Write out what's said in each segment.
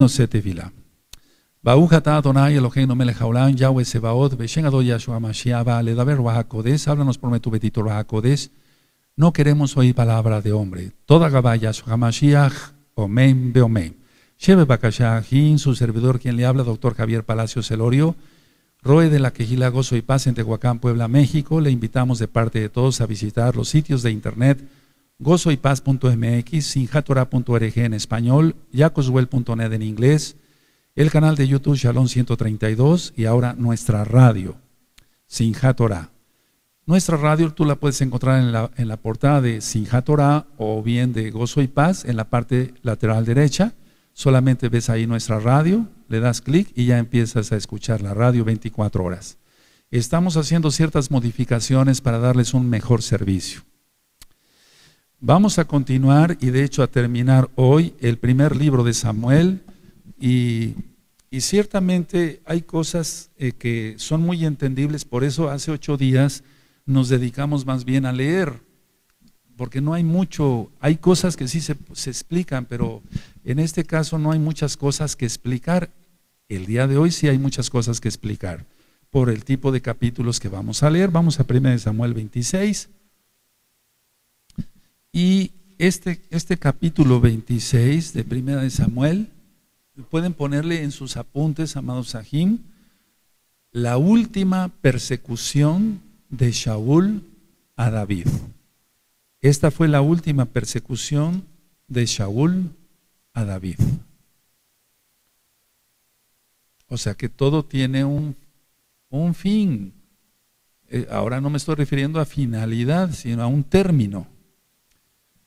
נושא תפילה. ברוך אתה Adonai Eloheinu melech haolam, Yahweh Sebaot, Beshem Adonai Yahshua Mashiach, Ledaber Ruach HaKodesh, háblanos por tu bendito Ruach HaKodesh. No queremos oír palabra de hombre. Toda Gabá Yahshua Mashiach, Omen, Beomen. Shebe Bakashahim, su servidor, quien le habla, doctor Javier Palacios Celorio, Roe de la Quejila Gozo y Paz en Tehuacán, Puebla, México. Le invitamos de parte de todos a visitar los sitios de internet gozoypaz.mx, sinjatorah.org en español, yacoswell.net en inglés, el canal de YouTube Shalom 132 y ahora nuestra radio, Sinjat Torah. Nuestra radio tú la puedes encontrar en la portada de Sinjat Torah o bien de Gozo y Paz en la parte lateral derecha. Solamente ves ahí nuestra radio, le das clic y ya empiezas a escuchar la radio 24 horas. Estamos haciendo ciertas modificaciones para darles un mejor servicio. Vamos a continuar y de hecho a terminar hoy el primer libro de Samuel y ciertamente hay cosas que son muy entendibles, por eso hace 8 días nos dedicamos más bien a leer, porque no hay mucho, hay cosas que sí se explican, pero en este caso no hay muchas cosas que explicar. El día de hoy sí hay muchas cosas que explicar, por el tipo de capítulos que vamos a leer. Vamos a 1 Samuel 26. Y este capítulo 26 de 1 Samuel, pueden ponerle en sus apuntes, amados Sahim, la última persecución de Shaul a David. Esta fue la última persecución de Shaul a David. O sea que todo tiene un fin. Ahora no me estoy refiriendo a finalidad, sino a un término.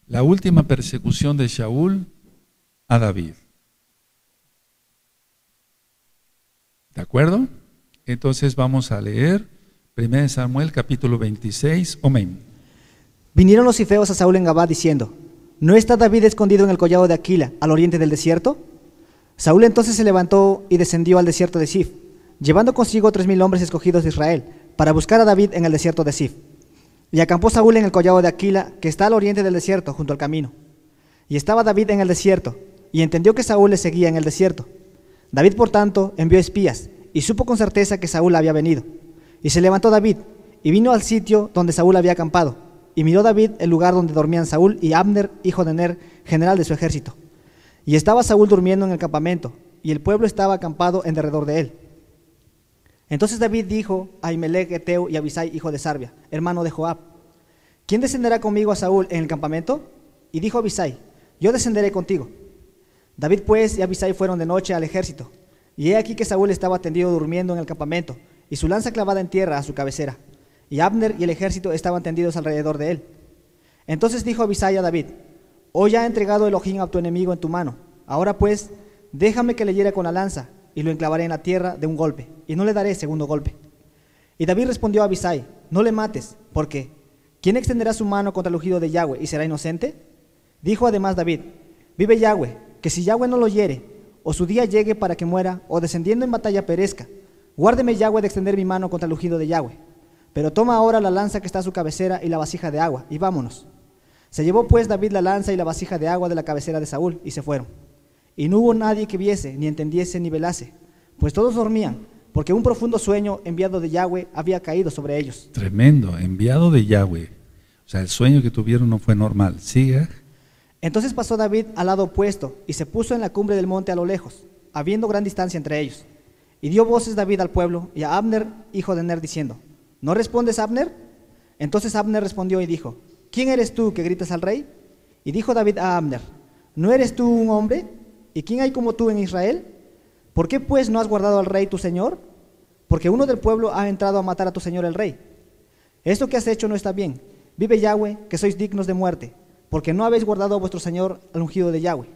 La última persecución de Shaul a David. ¿De acuerdo? Entonces vamos a leer 1 Samuel capítulo 26. Amén. Vinieron los cifeos a Saúl en Gabá diciendo: ¿No está David escondido en el collado de Aquila, al oriente del desierto? Saúl entonces se levantó y descendió al desierto de Sif, llevando consigo 3000 hombres escogidos de Israel, para buscar a David en el desierto de Sif. Y acampó Saúl en el collado de Aquila, que está al oriente del desierto, junto al camino. Y estaba David en el desierto, y entendió que Saúl le seguía en el desierto. David, por tanto, envió espías, y supo con certeza que Saúl había venido. Y se levantó David, y vino al sitio donde Saúl había acampado. Y miró David el lugar donde dormían Saúl y Abner, hijo de Ner, general de su ejército. Y estaba Saúl durmiendo en el campamento, y el pueblo estaba acampado en derredor de él. Entonces David dijo a Ahimelech Eteo y a Abisai, hijo de Sarbia, hermano de Joab: ¿Quién descenderá conmigo a Saúl en el campamento? Y dijo Abisai: Yo descenderé contigo. David pues y Abisai fueron de noche al ejército, y he aquí que Saúl estaba tendido durmiendo en el campamento, y su lanza clavada en tierra a su cabecera, y Abner y el ejército estaban tendidos alrededor de él. Entonces dijo Abisai a David: Hoy ha entregado Elohim a tu enemigo en tu mano. Ahora pues, déjame que le hiera con la lanza, y lo enclavaré en la tierra de un golpe, y no le daré segundo golpe. Y David respondió a Abisai: No le mates, porque ¿quién extenderá su mano contra el ungido de Yahweh y será inocente? Dijo además David: Vive Yahweh, que si Yahweh no lo hiere, o su día llegue para que muera, o descendiendo en batalla perezca, guárdeme Yahweh de extender mi mano contra el ungido de Yahweh. Pero toma ahora la lanza que está a su cabecera y la vasija de agua, y vámonos. Se llevó pues David la lanza y la vasija de agua de la cabecera de Saúl, y se fueron. Y no hubo nadie que viese, ni entendiese, ni velase, pues todos dormían, porque un profundo sueño enviado de Yahweh había caído sobre ellos. Tremendo, enviado de Yahweh. O sea, el sueño que tuvieron no fue normal. Sigue. Entonces pasó David al lado opuesto, y se puso en la cumbre del monte a lo lejos, habiendo gran distancia entre ellos. Y dio voces David al pueblo y a Abner, hijo de Ner, diciendo: ¿No respondes, Abner? Entonces Abner respondió y dijo: ¿Quién eres tú que gritas al rey? Y dijo David a Abner: ¿No eres tú un hombre? ¿Y quién hay como tú en Israel? ¿Por qué pues no has guardado al rey tu señor? Porque uno del pueblo ha entrado a matar a tu señor el rey. Esto que has hecho no está bien. Vive Yahweh, que sois dignos de muerte, porque no habéis guardado a vuestro señor al ungido de Yahweh.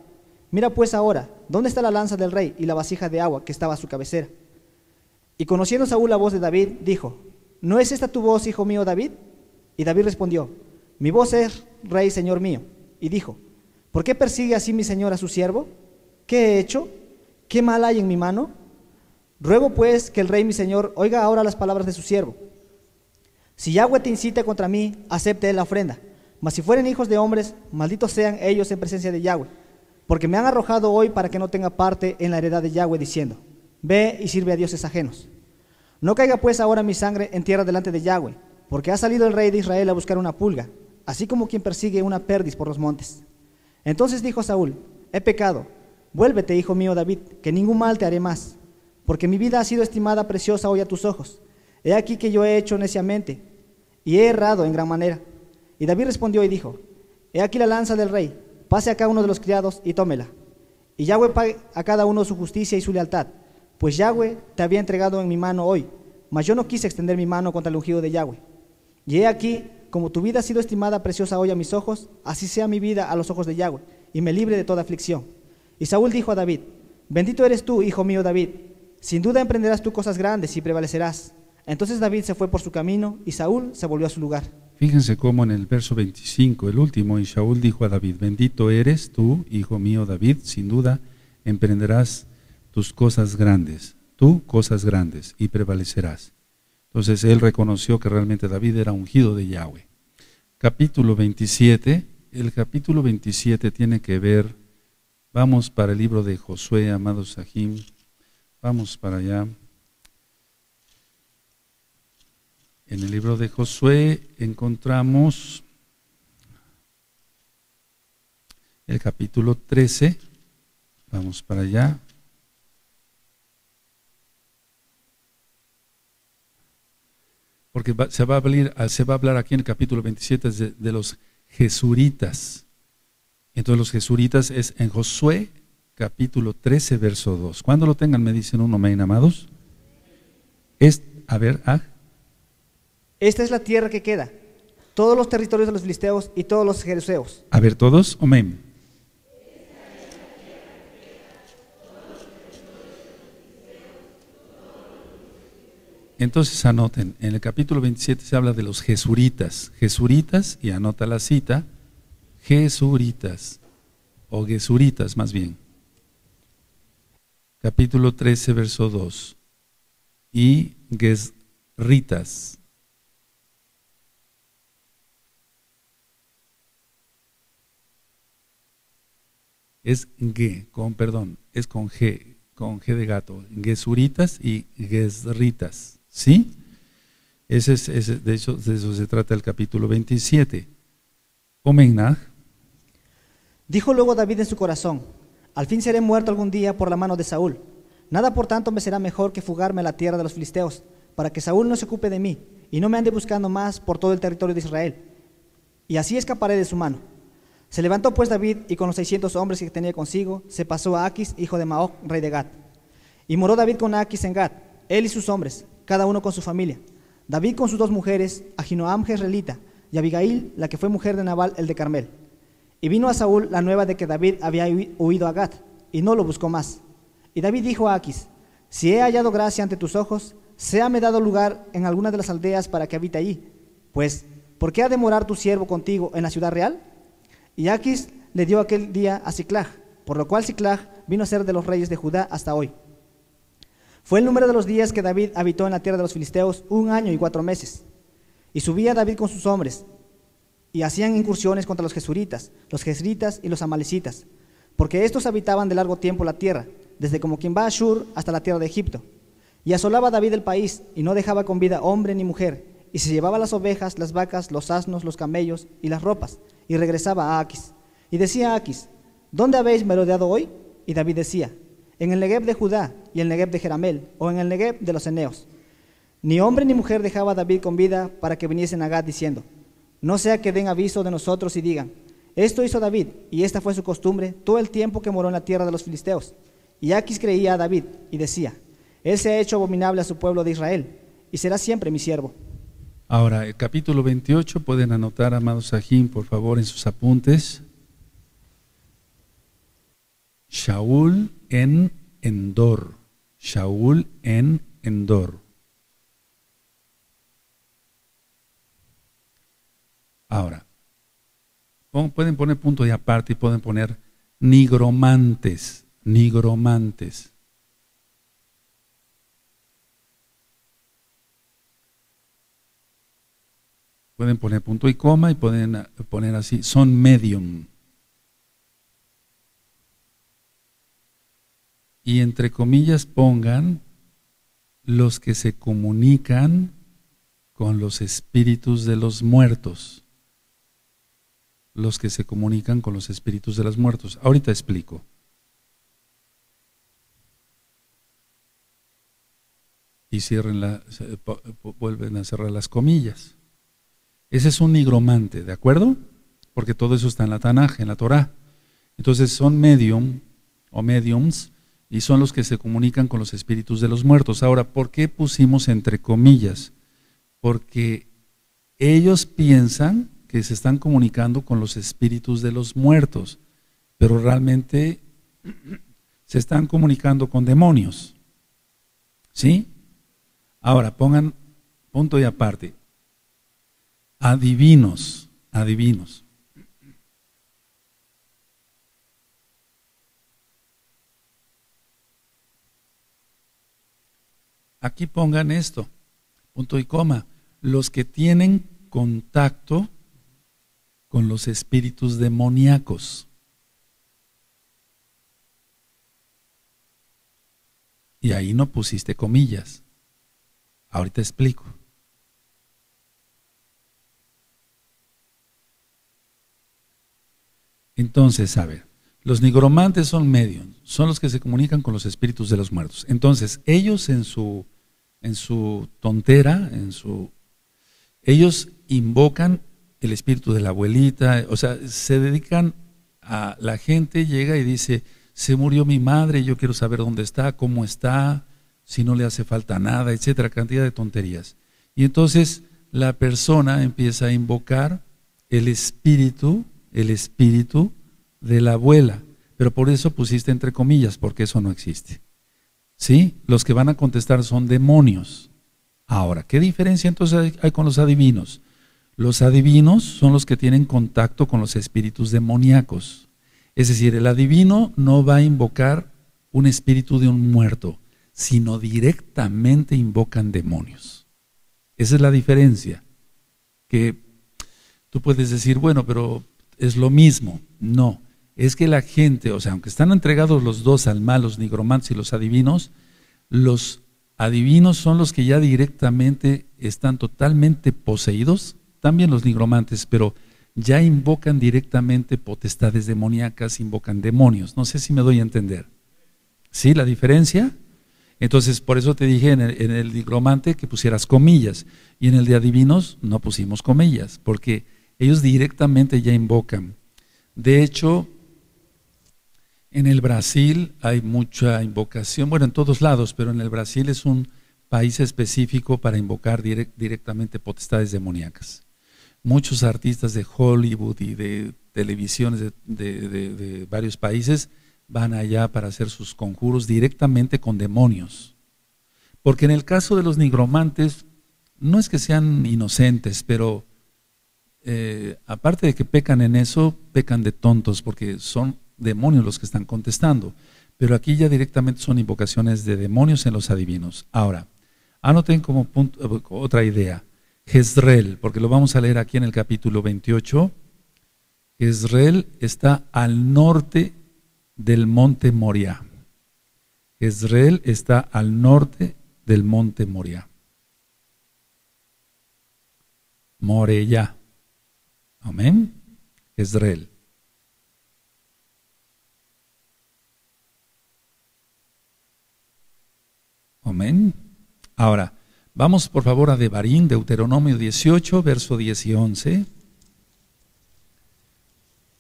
Mira pues ahora, ¿dónde está la lanza del rey y la vasija de agua que estaba a su cabecera? Y conociendo Saúl la voz de David, dijo: ¿No es esta tu voz, hijo mío David? Y David respondió: Mi voz es, rey, señor mío. Y dijo: ¿Por qué persigue así mi señor a su siervo? ¿Qué he hecho? ¿Qué mal hay en mi mano? Ruego pues que el rey mi señor oiga ahora las palabras de su siervo. Si Yahweh te incita contra mí, acepte él la ofrenda. Mas si fueren hijos de hombres, malditos sean ellos en presencia de Yahweh. porque me han arrojado hoy para que no tenga parte en la heredad de Yahweh, diciendo, ve y sirve a dioses ajenos. No caiga pues ahora mi sangre en tierra delante de Yahweh, porque ha salido el rey de Israel a buscar una pulga, así como quien persigue una perdiz por los montes. Entonces dijo Saúl, he pecado, vuélvete, hijo mío David, que ningún mal te haré más, porque mi vida ha sido estimada preciosa hoy a tus ojos. He aquí que yo he hecho neciamente, y he errado en gran manera. Y David respondió y dijo, he aquí la lanza del rey, pase acá uno de los criados y tómela. Y Yahweh pague a cada uno su justicia y su lealtad, pues Yahweh te había entregado en mi mano hoy, mas yo no quise extender mi mano contra el ungido de Yahweh. Y he aquí, como tu vida ha sido estimada preciosa hoy a mis ojos, así sea mi vida a los ojos de Yahweh, y me libre de toda aflicción. Y Saúl dijo a David, bendito eres tú, hijo mío David, sin duda emprenderás tú cosas grandes y prevalecerás. Entonces David se fue por su camino, y Saúl se volvió a su lugar. Fíjense cómo en el verso 25, el último, y Saúl dijo a David, bendito eres tú, hijo mío David, sin duda emprenderás tus cosas grandes, tú cosas grandes, y prevalecerás. Entonces él reconoció que realmente David era ungido de Yahweh. Capítulo 27, el capítulo 27 tiene que ver, vamos para el libro de Josué, amados Sahim, vamos para allá. En el libro de Josué encontramos el capítulo 13, vamos para allá. Porque se va a hablar aquí en el capítulo 27 de los jesuritas. Entonces los jesuritas es en Josué capítulo 13, verso 2. Cuando lo tengan me dicen un amén, amados. Esta es la tierra que queda, todos los territorios de los filisteos y todos los jeruseos. A ver, todos, amén. Entonces anoten, en el capítulo 27 se habla de los jesuritas, y anota la cita, jesuritas, o gesuritas más bien. Capítulo 13, verso 2, y gesritas. Es con G de gato, gesuritas y gesritas. ¿Sí? De eso se trata el capítulo 27. Omenaj. Dijo luego David en su corazón, al fin seré muerto algún día por la mano de Saúl. Nada por tanto me será mejor que fugarme a la tierra de los filisteos, para que Saúl no se ocupe de mí, y no me ande buscando más por todo el territorio de Israel. Y así escaparé de su mano. Se levantó pues David, y con los 600 hombres que tenía consigo, se pasó a Aquis, hijo de Maoc, rey de Gat. Y moró David con Aquis en Gat, él y sus hombres, cada uno con su familia. David con sus 2 mujeres, Ahinoam jezreelita, y Abigail, la que fue mujer de Nabal, el de Carmel. Y vino a Saúl la nueva de que David había huido a Gat, y no lo buscó más. Y David dijo a Aquis, si he hallado gracia ante tus ojos, séame dado lugar en alguna de las aldeas para que habite allí. Pues, ¿por qué ha de morar tu siervo contigo en la ciudad real? Y Aquis le dio aquel día a Siclag, por lo cual Siclag vino a ser de los reyes de Judá hasta hoy. Fue el número de los días que David habitó en la tierra de los filisteos 1 año y 4 meses. Y subía David con sus hombres, y hacían incursiones contra los jesuritas, los jezritas y los amalecitas, porque estos habitaban de largo tiempo la tierra, desde como quien va a Shur hasta la tierra de Egipto. Y asolaba David el país, y no dejaba con vida hombre ni mujer, y se llevaba las ovejas, las vacas, los asnos, los camellos y las ropas, y regresaba a Aquis. Y decía a Aquis, ¿dónde habéis merodeado hoy? Y David decía, en el Negev de Judá y el Negev de Jeramel, o en el Negev de los Eneos. Ni hombre ni mujer dejaba David con vida para que viniesen a Gad diciendo, no sea que den aviso de nosotros y digan, esto hizo David, y esta fue su costumbre todo el tiempo que moró en la tierra de los filisteos. Y Aquis creía a David, y decía, él se ha hecho abominable a su pueblo de Israel, y será siempre mi siervo. Ahora, el capítulo 28, pueden anotar, amados Sahim, por favor, en sus apuntes. Shaul en Endor. Shaul en Endor. Ahora, pueden poner punto y aparte y pueden poner nigromantes. Nigromantes. Pueden poner punto y coma y pueden poner así, son medium. y entre comillas pongan los que se comunican con los espíritus de los muertos. Los que se comunican con los espíritus de los muertos. Ahorita explico. Y vuelven a cerrar las comillas. Ese es un nigromante, ¿de acuerdo? Porque todo eso está en la Tanaj, en la Torah. Entonces son medium o mediums y son los que se comunican con los espíritus de los muertos. Ahora, ¿por qué pusimos entre comillas? Porque ellos piensan que se están comunicando con los espíritus de los muertos, pero realmente se están comunicando con demonios. ¿Sí? Ahora, pongan punto y aparte. Adivinos. Aquí pongan esto, punto y coma. Los que tienen contacto con los espíritus demoníacos. Y ahí no pusiste comillas. Ahorita explico. Entonces, a ver, los nigromantes son medios, son los que se comunican con los espíritus de los muertos. Entonces, ellos en su tontera, ellos invocan el espíritu de la abuelita, o sea, se dedican a, la gente llega y dice, se murió mi madre, yo quiero saber dónde está, cómo está, si no le hace falta nada, etcétera, cantidad de tonterías. Y entonces la persona empieza a invocar el espíritu de la abuela, pero por eso pusiste entre comillas, porque eso no existe. ¿Sí? Los que van a contestar son demonios. Ahora, ¿qué diferencia entonces hay con los adivinos? Los adivinos son los que tienen contacto con los espíritus demoníacos. Es decir, el adivino no va a invocar un espíritu de un muerto, sino directamente invocan demonios. Esa es la diferencia. Que tú puedes decir, bueno, pero es lo mismo. No, es que la gente, o sea, aunque están entregados los dos al mal, los nigromantes y los adivinos son los que ya directamente están totalmente poseídos, también los nigromantes, pero ya invocan directamente potestades demoníacas, invocan demonios. No sé si me doy a entender. ¿Sí la diferencia? Entonces, por eso te dije en el nigromante que pusieras comillas, y en el de adivinos no pusimos comillas, porque ellos directamente ya invocan. De hecho, en el Brasil hay mucha invocación, bueno, en todos lados, pero en el Brasil es un país específico para invocar directamente potestades demoníacas. Muchos artistas de Hollywood y de televisiones de varios países van allá para hacer sus conjuros directamente con demonios. Porque en el caso de los nigromantes, no es que sean inocentes, pero aparte de que pecan en eso, pecan de tontos, porque son demonios los que están contestando. Pero aquí ya directamente son invocaciones de demonios en los adivinos. Ahora, anoten como punto, otra idea. Jezreel, porque lo vamos a leer aquí en el capítulo 28. Jezreel está al norte del monte Moriah. Jezreel está al norte del monte Moriah. Morella. Amén. Jezreel. Amén. Ahora, vamos por favor a Devarim, Deuteronomio 18, verso 10 y 11.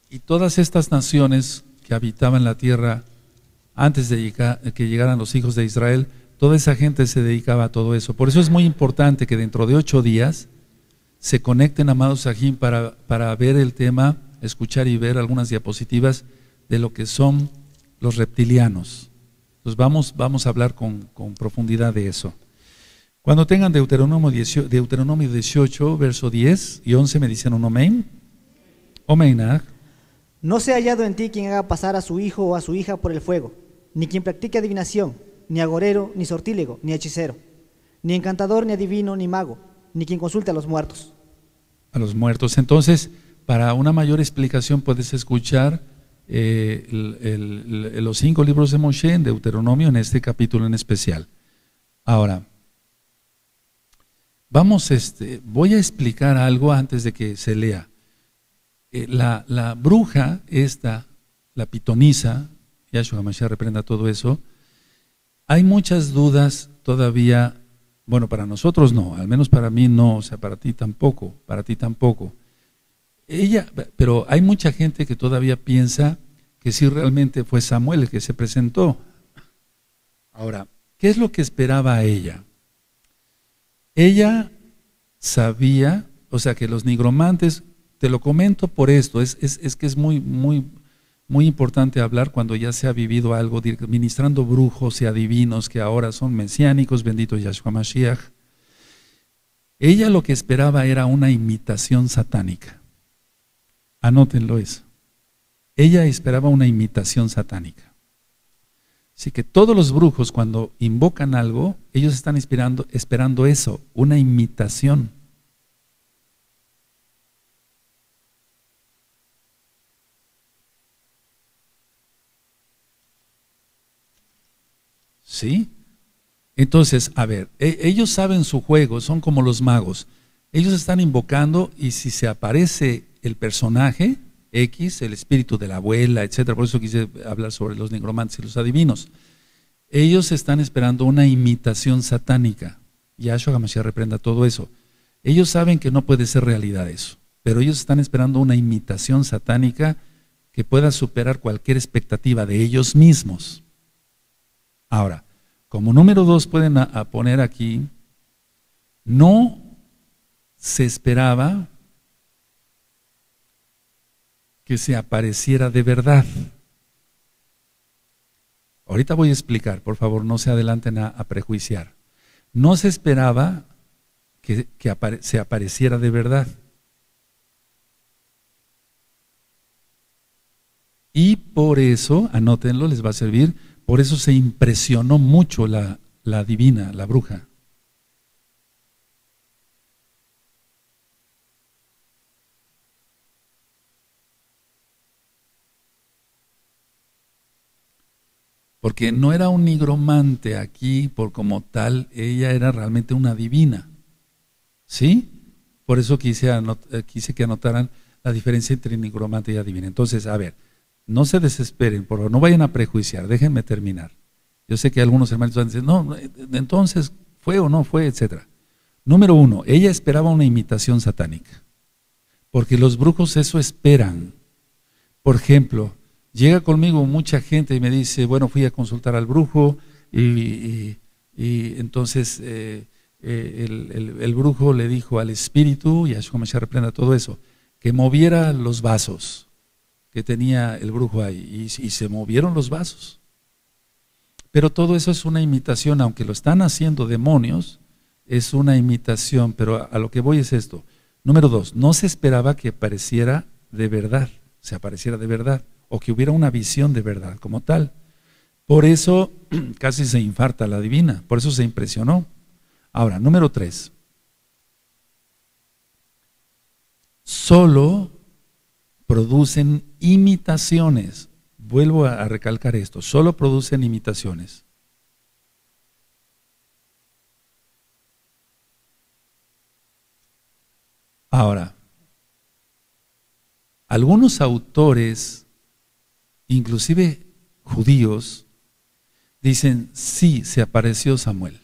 Y todas estas naciones que habitaban la tierra antes de que llegaran los hijos de Israel, toda esa gente se dedicaba a todo eso. Por eso es muy importante que dentro de 8 días se conecten, amados Sahim, para ver el tema, escuchar y ver algunas diapositivas de lo que son los reptilianos. Entonces vamos a hablar con profundidad de eso. Cuando tengan Deuteronomio 18, verso 10 y 11, me dicen un amén. Amén. No se ha hallado en ti quien haga pasar a su hijo o a su hija por el fuego, ni quien practique adivinación, ni agorero, ni sortílego, ni hechicero, ni encantador, ni adivino, ni mago, ni quien consulte a los muertos. A los muertos. Entonces, para una mayor explicación puedes escuchar los 5 libros de Moshe en Deuteronomio, en este capítulo en especial. Ahora, voy a explicar algo antes de que se lea. La bruja esta, la pitonisa, Yahshua HaMashiach reprenda todo eso, hay muchas dudas todavía. Bueno, para nosotros no, al menos para mí no, o sea, para ti tampoco. Pero hay mucha gente que todavía piensa que sí realmente fue Samuel el que se presentó. Ahora, ¿qué es lo que esperaba ella? Ella sabía, o sea, que los nigromantes, te lo comento por esto, es que es muy, muy, muy importante hablar cuando ya se ha vivido algo, ministrando brujos y adivinos que ahora son mesiánicos, bendito Yahshua Mashiach. Ella lo que esperaba era una imitación satánica. Anótenlo eso. Ella esperaba una imitación satánica. Así que todos los brujos cuando invocan algo, ellos están esperando eso, una imitación. ¿Sí? Entonces, a ver, ellos saben su juego, son como los magos. Ellos están invocando y si se aparece el personaje X, el espíritu de la abuela, etcétera, por eso quise hablar sobre los nigromantes y los adivinos. Ellos están esperando una imitación satánica. Yahshua HaMashiach reprenda todo eso. Ellos saben que no puede ser realidad eso, pero ellos están esperando una imitación satánica que pueda superar cualquier expectativa de ellos mismos. Ahora, como número 2 pueden poner aquí, no se esperaba que se apareciera de verdad. Ahorita voy a explicar, por favor, no se adelanten a prejuiciar. No se esperaba que se apareciera de verdad. Y por eso, anótenlo, les va a servir. Por eso se impresionó mucho la divina, la bruja. Porque no era un nigromante aquí por como tal, ella era realmente una divina. ¿Sí? Por eso quise que anotaran la diferencia entre nigromante y adivina. Entonces, a ver, no se desesperen, por favor, no vayan a prejuiciar, déjenme terminar. Yo sé que algunos hermanos van a decir, no, entonces fue o no fue, etcétera. Número 1, ella esperaba una imitación satánica, porque los brujos eso esperan. Por ejemplo, llega conmigo mucha gente y me dice, bueno, fui a consultar al brujo y entonces el brujo le dijo al espíritu, y Yahshua Mashiach reprenda todo eso, que moviera los vasos que tenía el brujo ahí, y se movieron los vasos. Pero todo eso es una imitación, aunque lo están haciendo demonios, es una imitación, pero a lo que voy es esto. Número 2, no se esperaba que apareciera de verdad, se apareciera de verdad, o que hubiera una visión de verdad como tal. Por eso casi se infarta la divina, por eso se impresionó. Ahora, número 3, solo producen imitaciones. Vuelvo a recalcar esto, solo producen imitaciones. Ahora, algunos autores, inclusive judíos, dicen, sí, se apareció Samuel.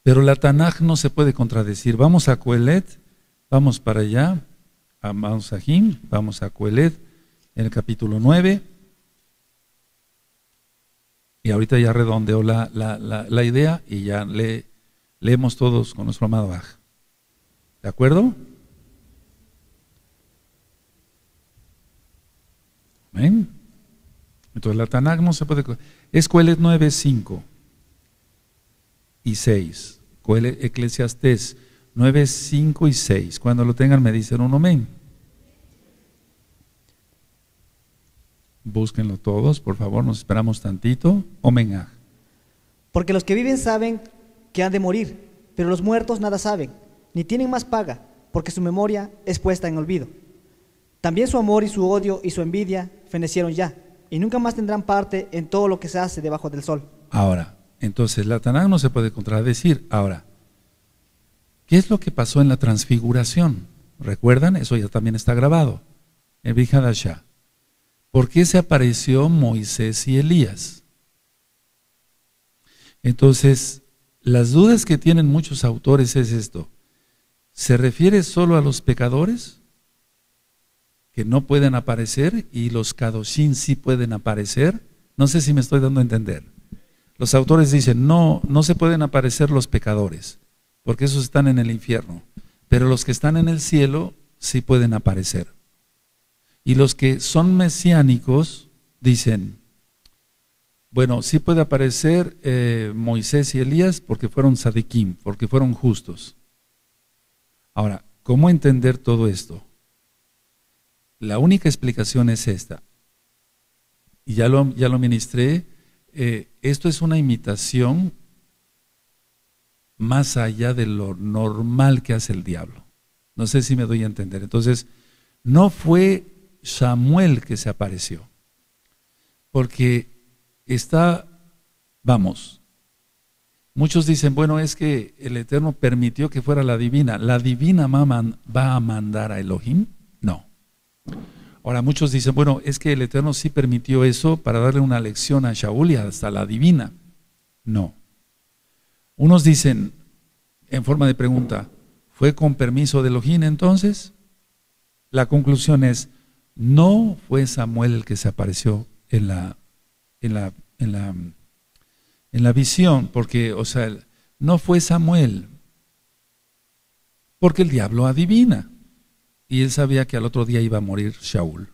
Pero la Tanaj no se puede contradecir. Vamos a Coelet, vamos para allá, vamos a Jim, vamos a Coelet, en el capítulo 9. Y ahorita ya redondeó la idea y ya leemos todos con nuestro amado Baj. ¿De acuerdo? ¿Ven? Entonces la Tanaj no se puede... Es Coelet 9, 5 y 6. Coelet Eclesiastés 9, 5 y 6. Cuando lo tengan me dicen un amén. Búsquenlo todos, por favor, nos esperamos tantito. Omen. Porque los que viven saben que han de morir, pero los muertos nada saben, ni tienen más paga, porque su memoria es puesta en olvido. También su amor y su odio y su envidia fenecieron ya, y nunca más tendrán parte en todo lo que se hace debajo del sol. Ahora, entonces la Tanaj no se puede contradecir. Ahora, ¿qué es lo que pasó en la transfiguración? ¿Recuerdan? Eso ya también está grabado en Vijadashá. ¿Por qué se apareció Moisés y Elías? Entonces, las dudas que tienen muchos autores es esto. ¿Se refiere solo a los pecadores que no pueden aparecer y los kadoshim sí pueden aparecer? No sé si me estoy dando a entender. Los autores dicen, no se pueden aparecer los pecadores, porque esos están en el infierno, pero los que están en el cielo sí pueden aparecer. Y los que son mesiánicos dicen, bueno, sí puede aparecer Moisés y Elías porque fueron sadikim, porque fueron justos. Ahora, ¿cómo entender todo esto? La única explicación es esta, y ya lo ministré. Esto es una imitación más allá de lo normal que hace el diablo. No sé si me doy a entender. Entonces, no fue Samuel que se apareció, porque muchos dicen, bueno, es que el Eterno permitió que fuera la divina. ¿La divina va a mandar a Elohim? No. Ahora muchos dicen, bueno, es que el Eterno sí permitió eso para darle una lección a Shaul y hasta la divina. No. Unos dicen, en forma de pregunta, ¿fue con permiso de Elohim entonces? La conclusión es, no fue Samuel el que se apareció en la visión, porque, o sea, no fue Samuel, porque el diablo adivina. Y él sabía que al otro día iba a morir Shaul.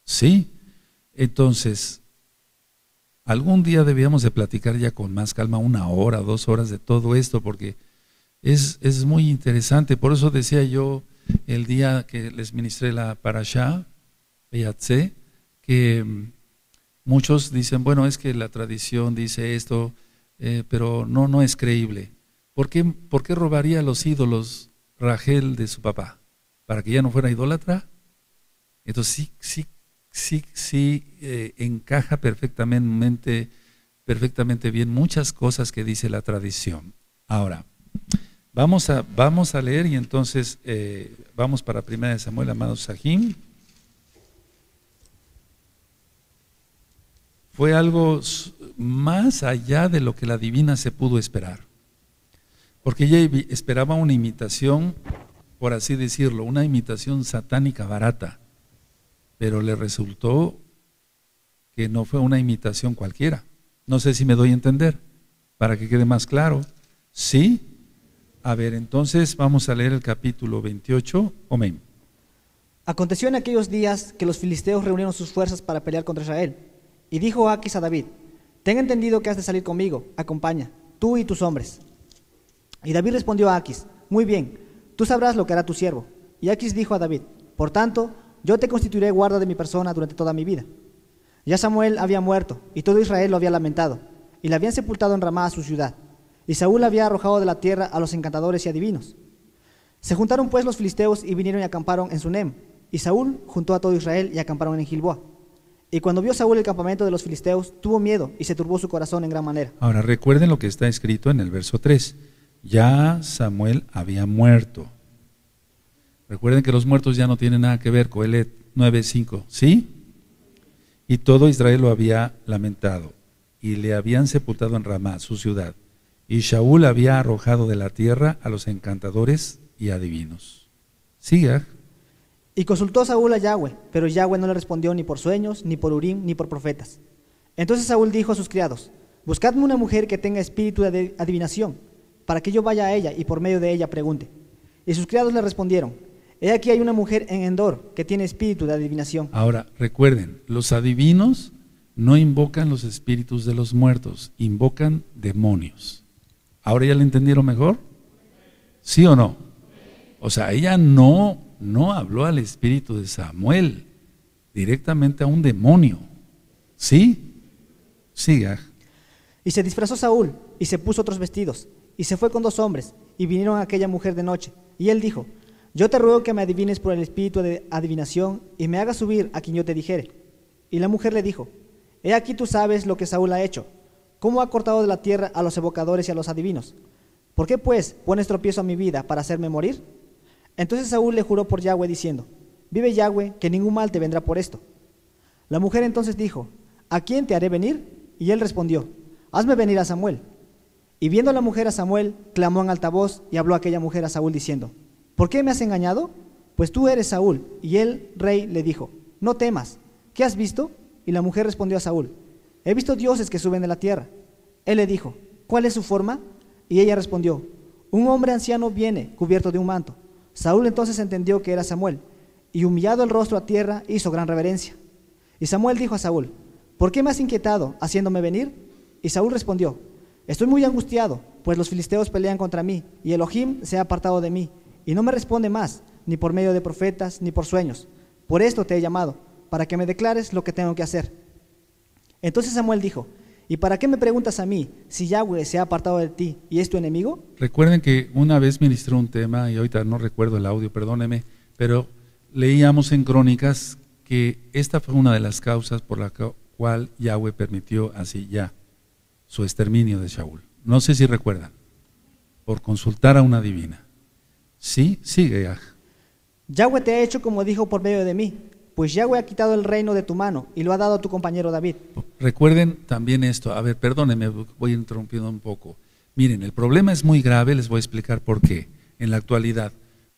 ¿Sí? Entonces, algún día debíamos de platicar ya con más calma, 1 hora, 2 horas de todo esto, porque es muy interesante. Por eso decía yo el día que les ministré la Parashá, Beyatzé, que muchos dicen, bueno, es que la tradición dice esto, pero no es creíble. ¿Por qué robaría los ídolos Rachel de su papá? ¿Para que ya no fuera idólatra? Entonces sí encaja perfectamente bien muchas cosas que dice la tradición. Ahora, vamos a leer y entonces vamos para 1 Samuel, amados Sahim. Fue algo más allá de lo que la divina se pudo esperar, porque ella esperaba una imitación, por así decirlo, una imitación satánica barata, pero le resultó que no fue una imitación cualquiera. No sé si me doy a entender, para que quede más claro. ¿Sí? A ver, entonces vamos a leer el capítulo 28. Amén. Aconteció en aquellos días que los filisteos reunieron sus fuerzas para pelear contra Israel. Y dijo Aquis a David, ten entendido que has de salir conmigo, acompaña, tú y tus hombres. Y David respondió a Aquis, muy bien, tú sabrás lo que hará tu siervo. Y Aquis dijo a David, por tanto, yo te constituiré guarda de mi persona durante toda mi vida. Ya Samuel había muerto, y todo Israel lo había lamentado, y le habían sepultado en Ramá, su ciudad. Y Saúl había arrojado de la tierra a los encantadores y adivinos. Se juntaron pues los filisteos y vinieron y acamparon en Sunem. Y Saúl juntó a todo Israel y acamparon en Gilboa. Y cuando vio Saúl el campamento de los filisteos, tuvo miedo y se turbó su corazón en gran manera. Ahora recuerden lo que está escrito en el verso 3. Ya Samuel había muerto. Recuerden que los muertos ya no tienen nada que ver, Coelet 9:5, ¿sí? Y todo Israel lo había lamentado, y le habían sepultado en Ramá, su ciudad. Y Saúl había arrojado de la tierra a los encantadores y adivinos. Siga. Y consultó Saúl a Yahweh, pero Yahweh no le respondió ni por sueños, ni por Urim, ni por profetas. Entonces Saúl dijo a sus criados, buscadme una mujer que tenga espíritu de adivinación, para que yo vaya a ella y por medio de ella pregunte. Y sus criados le respondieron, he aquí hay una mujer en Endor que tiene espíritu de adivinación. Ahora, recuerden, los adivinos no invocan los espíritus de los muertos, invocan demonios. ¿Ahora ya le entendieron mejor? ¿Sí o no? O sea, ella no habló al espíritu de Samuel, directamente a un demonio. ¿Sí? Siga. Y se disfrazó Saúl, y se puso otros vestidos, y se fue con 2 hombres, y vinieron a aquella mujer de noche. Y él dijo, yo te ruego que me adivines por el espíritu de adivinación y me hagas subir a quien yo te dijere. Y la mujer le dijo, he aquí tú sabes lo que Saúl ha hecho, cómo ha cortado de la tierra a los evocadores y a los adivinos. ¿Por qué pues pones tropiezo a mi vida para hacerme morir? Entonces Saúl le juró por Yahweh diciendo, vive Yahweh, que ningún mal te vendrá por esto. La mujer entonces dijo, ¿a quién te haré venir? Y él respondió, hazme venir a Samuel. Y viendo la mujer a Samuel, clamó en alta voz y habló aquella mujer a Saúl diciendo, ¿por qué me has engañado? Pues tú eres Saúl. Y el rey le dijo, no temas, ¿qué has visto? Y la mujer respondió a Saúl, he visto dioses que suben de la tierra. Él le dijo, ¿cuál es su forma? Y ella respondió, un hombre anciano viene cubierto de un manto. Saúl entonces entendió que era Samuel, y humillado el rostro a tierra, hizo gran reverencia. Y Samuel dijo a Saúl, ¿por qué me has inquietado haciéndome venir? Y Saúl respondió, estoy muy angustiado, pues los filisteos pelean contra mí, y Elohim se ha apartado de mí, y no me responde más, ni por medio de profetas, ni por sueños. Por esto te he llamado, para que me declares lo que tengo que hacer. Entonces Samuel dijo, ¿y para qué me preguntas a mí, si Yahweh se ha apartado de ti y es tu enemigo? Recuerden que una vez ministró un tema, y ahorita no recuerdo el audio, perdóneme, pero leíamos en Crónicas que esta fue una de las causas por la cual Yahweh permitió así ya su exterminio de Saúl. No sé si recuerdan, por consultar a una divina. Sí, sigue ya. Yahweh te ha hecho como dijo por medio de mí, pues Yahweh ha quitado el reino de tu mano y lo ha dado a tu compañero David. Recuerden también esto, a ver, perdónenme, voy interrumpiendo un poco. Miren, el problema es muy grave, les voy a explicar por qué en la actualidad.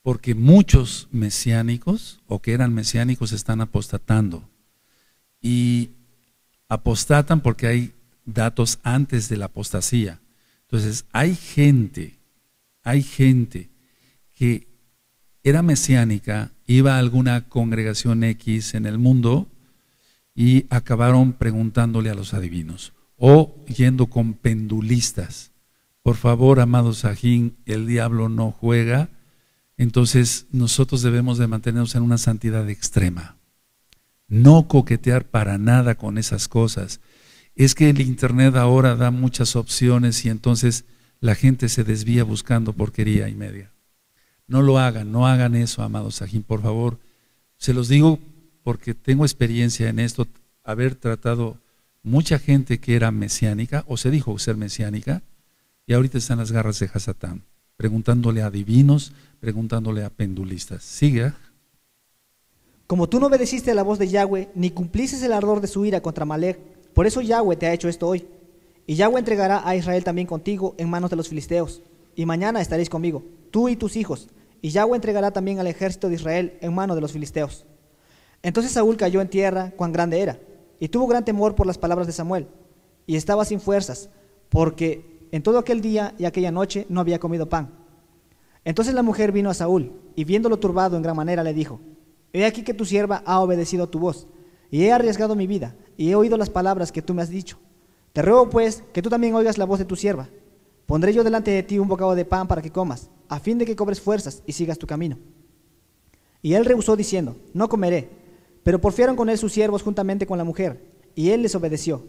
Porque muchos mesiánicos o que eran mesiánicos están apostatando. Y apostatan porque hay datos antes de la apostasía. Entonces, hay gente que era mesiánica, iba a alguna congregación X en el mundo y acabaron preguntándole a los adivinos o yendo con pendulistas. Por favor, amado Sajín, el diablo no juega. Entonces nosotros debemos de mantenernos en una santidad extrema, no coquetear para nada con esas cosas. Es que el internet ahora da muchas opciones y entonces la gente se desvía buscando porquería y media. No lo hagan, no hagan eso, amados Sajín, por favor. Se los digo porque tengo experiencia en esto, haber tratado mucha gente que era mesiánica o se dijo ser mesiánica y ahorita están las garras de Hasatán, preguntándole a divinos, preguntándole a pendulistas. Sigue. Como tú no obedeciste a la voz de Yahweh, ni cumpliste el ardor de su ira contra Amalec, por eso Yahweh te ha hecho esto hoy. Y Yahweh entregará a Israel también contigo en manos de los filisteos. Y mañana estaréis conmigo, tú y tus hijos. Y Yahweh entregará también al ejército de Israel en manos de los filisteos. Entonces Saúl cayó en tierra, cuán grande era, y tuvo gran temor por las palabras de Samuel. Y estaba sin fuerzas, porque en todo aquel día y aquella noche no había comido pan. Entonces la mujer vino a Saúl, y viéndolo turbado en gran manera le dijo, he aquí que tu sierva ha obedecido tu voz, y he arriesgado mi vida, y he oído las palabras que tú me has dicho. Te ruego pues que tú también oigas la voz de tu sierva. Pondré yo delante de ti un bocado de pan para que comas, a fin de que cobres fuerzas y sigas tu camino. Y él rehusó diciendo, no comeré. Pero porfiaron con él sus siervos juntamente con la mujer, y él les obedeció.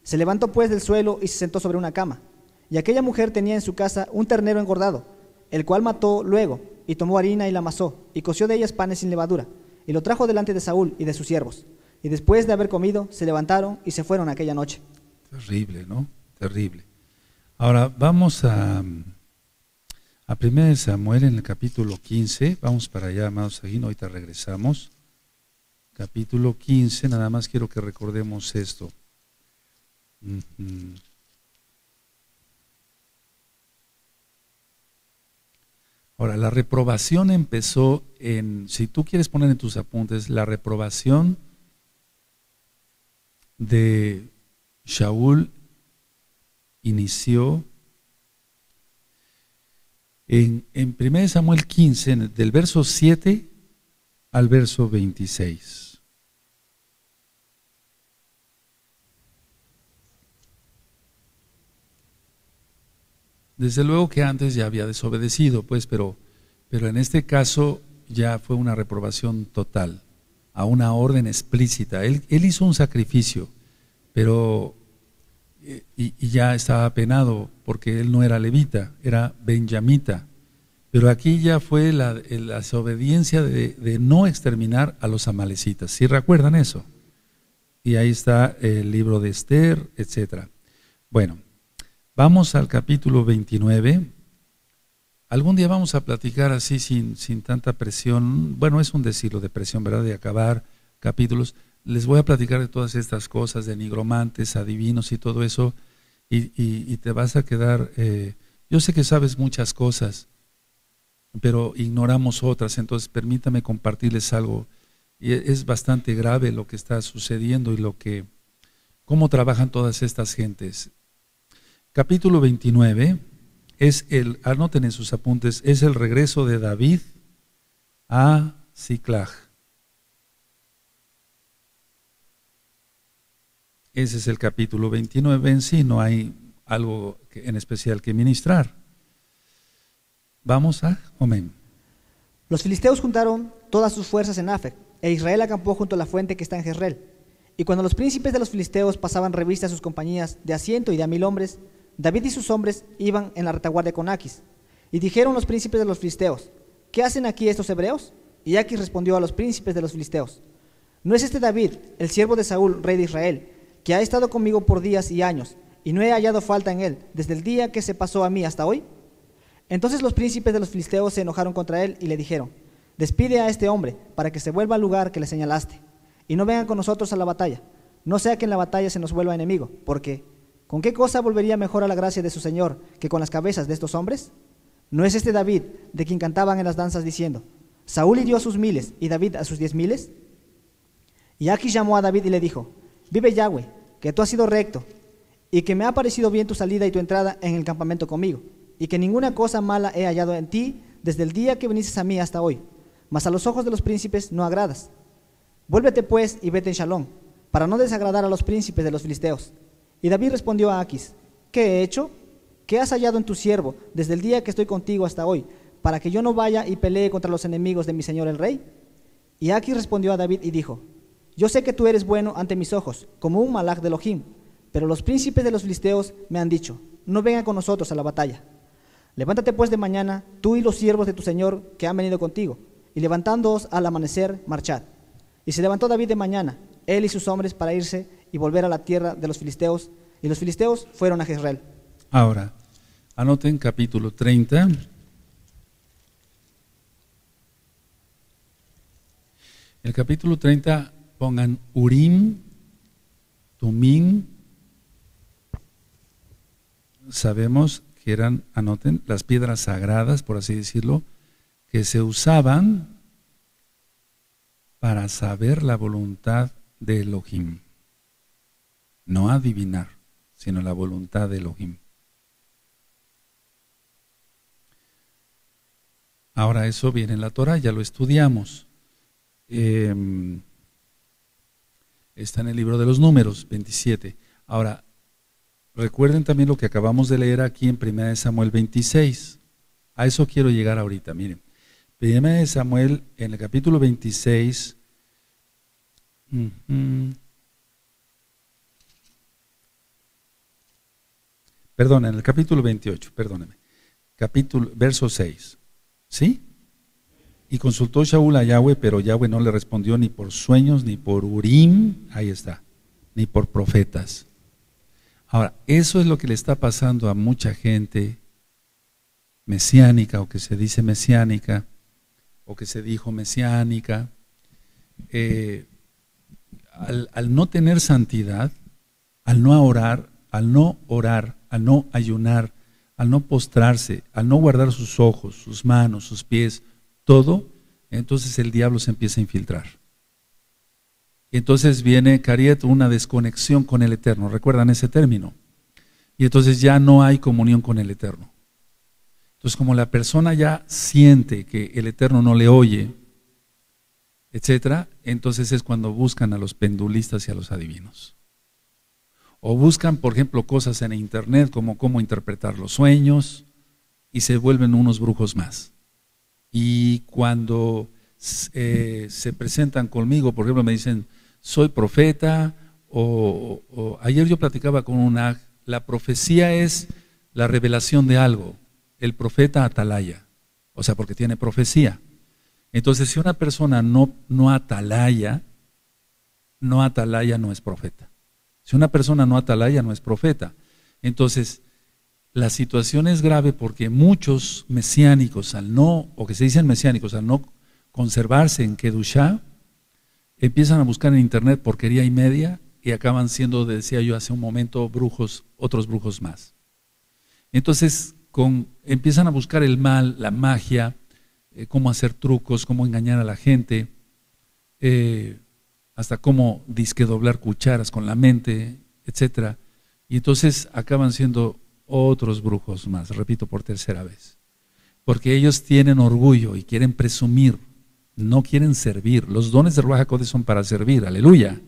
Se levantó pues del suelo y se sentó sobre una cama. Y aquella mujer tenía en su casa un ternero engordado, el cual mató luego, y tomó harina y la amasó, y coció de ellas panes sin levadura, y lo trajo delante de Saúl y de sus siervos. Y después de haber comido, se levantaron y se fueron aquella noche. Terrible, ¿no? Terrible. Ahora vamos a 1 Samuel en el capítulo 15. Vamos para allá, amados Sajín, ahorita regresamos. Capítulo 15, nada más quiero que recordemos esto. Ahora, la reprobación empezó si tú quieres poner en tus apuntes, la reprobación de Saúl inició en 1 Samuel 15, del verso 7 al verso 26. Desde luego que antes ya había desobedecido, pues, pero en este caso ya fue una reprobación total, a una orden explícita. Él hizo un sacrificio, pero y ya estaba apenado porque él no era levita, era benjamita. Pero aquí ya fue la desobediencia de no exterminar a los amalecitas. ¿Sí recuerdan eso? Y ahí está el libro de Esther, etc. Bueno, vamos al capítulo 29. Algún día vamos a platicar así sin tanta presión. Bueno, es un decirlo de presión, ¿verdad? De acabar capítulos. Les voy a platicar de todas estas cosas, de nigromantes, adivinos y todo eso. Y te vas a quedar... yo sé que sabes muchas cosas, pero ignoramos otras, entonces permítame compartirles algo. Y es bastante grave lo que está sucediendo y cómo trabajan todas estas gentes. Capítulo 29 anoten en sus apuntes, es el regreso de David a Siclag. Ese es el capítulo 29 en sí, no hay algo en especial que ministrar. Vamos a Amén. Los filisteos juntaron todas sus fuerzas en Afec, e Israel acampó junto a la fuente que está en Jezreel. Y cuando los príncipes de los filisteos pasaban revista a sus compañías de a 100 y de a 1000 hombres, David y sus hombres iban en la retaguardia con Aquis. Y dijeron los príncipes de los filisteos: ¿qué hacen aquí estos hebreos? Y Aquis respondió a los príncipes de los filisteos: ¿no es este David, el siervo de Saúl, rey de Israel, que ha estado conmigo por días y años, y no he hallado falta en él desde el día que se pasó a mí hasta hoy? Entonces los príncipes de los filisteos se enojaron contra él y le dijeron: despide a este hombre para que se vuelva al lugar que le señalaste, y no venga con nosotros a la batalla, no sea que en la batalla se nos vuelva enemigo, porque ¿con qué cosa volvería mejor a la gracia de su Señor que con las cabezas de estos hombres? ¿No es este David de quien cantaban en las danzas diciendo: Saúl hirió a sus 1000 y David a sus 10,000? Y Aquis llamó a David y le dijo: vive Yahweh, que tú has sido recto, y que me ha parecido bien tu salida y tu entrada en el campamento conmigo, y que ninguna cosa mala he hallado en ti desde el día que viniste a mí hasta hoy, mas a los ojos de los príncipes no agradas. Vuélvete pues y vete en Shalom, para no desagradar a los príncipes de los filisteos. Y David respondió a Aquis: ¿qué he hecho? ¿Qué has hallado en tu siervo desde el día que estoy contigo hasta hoy, para que yo no vaya y pelee contra los enemigos de mi señor el rey? Y Aquis respondió a David y dijo: yo sé que tú eres bueno ante mis ojos, como un malach de Elohim, pero los príncipes de los filisteos me han dicho: no vengan con nosotros a la batalla. Levántate pues de mañana, tú y los siervos de tu señor que han venido contigo, y levantándoos al amanecer, marchad. Y se levantó David de mañana, él y sus hombres, para irse y volver a la tierra de los filisteos, y los filisteos fueron a Jezreel. Ahora, anoten capítulo 30. El capítulo 30, pongan Urim, Tumim. Sabemos que eran, anoten, las piedras sagradas, por así decirlo, que se usaban para saber la voluntad de Elohim. No adivinar, sino la voluntad de Elohim. Ahora eso viene en la Torah, ya lo estudiamos. Está en el libro de los Números, 27. Ahora, recuerden también lo que acabamos de leer aquí en 1 Samuel 26. A eso quiero llegar ahorita, miren. 1 Samuel, en el capítulo 26, perdón, en el capítulo 28, perdóneme, verso 6, ¿sí? Y consultó Saúl a Yahweh, pero Yahweh no le respondió ni por sueños, ni por Urim, ahí está, ni por profetas. Ahora, eso es lo que le está pasando a mucha gente mesiánica, o que se dice mesiánica, o que se dijo mesiánica. Al no tener santidad, al no orar, al no ayunar, al no postrarse, al no guardar sus ojos, sus manos, sus pies, todo, entonces el diablo se empieza a infiltrar. Entonces viene, Cariet, una desconexión con el Eterno. ¿Recuerdan ese término? Y entonces ya no hay comunión con el Eterno. Entonces, como la persona ya siente que el Eterno no le oye, etcétera, entonces es cuando buscan a los pendulistas y a los adivinos. O buscan, por ejemplo, cosas en internet como cómo interpretar los sueños, y se vuelven unos brujos más. Y cuando se presentan conmigo, por ejemplo, me dicen: soy profeta, o ayer yo platicaba con la profecía es la revelación de algo, el profeta atalaya. o sea, porque tiene profecía. Entonces, si una persona no atalaya no es profeta. Si una persona no atalaya, no es profeta. Entonces, la situación es grave porque muchos mesiánicos, o que se dicen mesiánicos, al no conservarse en Kedushá, empiezan a buscar en internet porquería y media y acaban siendo, decía yo hace un momento, brujos, otros brujos más. Entonces, empiezan a buscar el mal, la magia, cómo hacer trucos, cómo engañar a la gente, hasta cómo disque doblar cucharas con la mente, etcétera. Y entonces acaban siendo otros brujos más, repito por tercera vez. Porque ellos tienen orgullo y quieren presumir, no quieren servir. Los dones de Ruach HaKodesh son para servir, aleluya.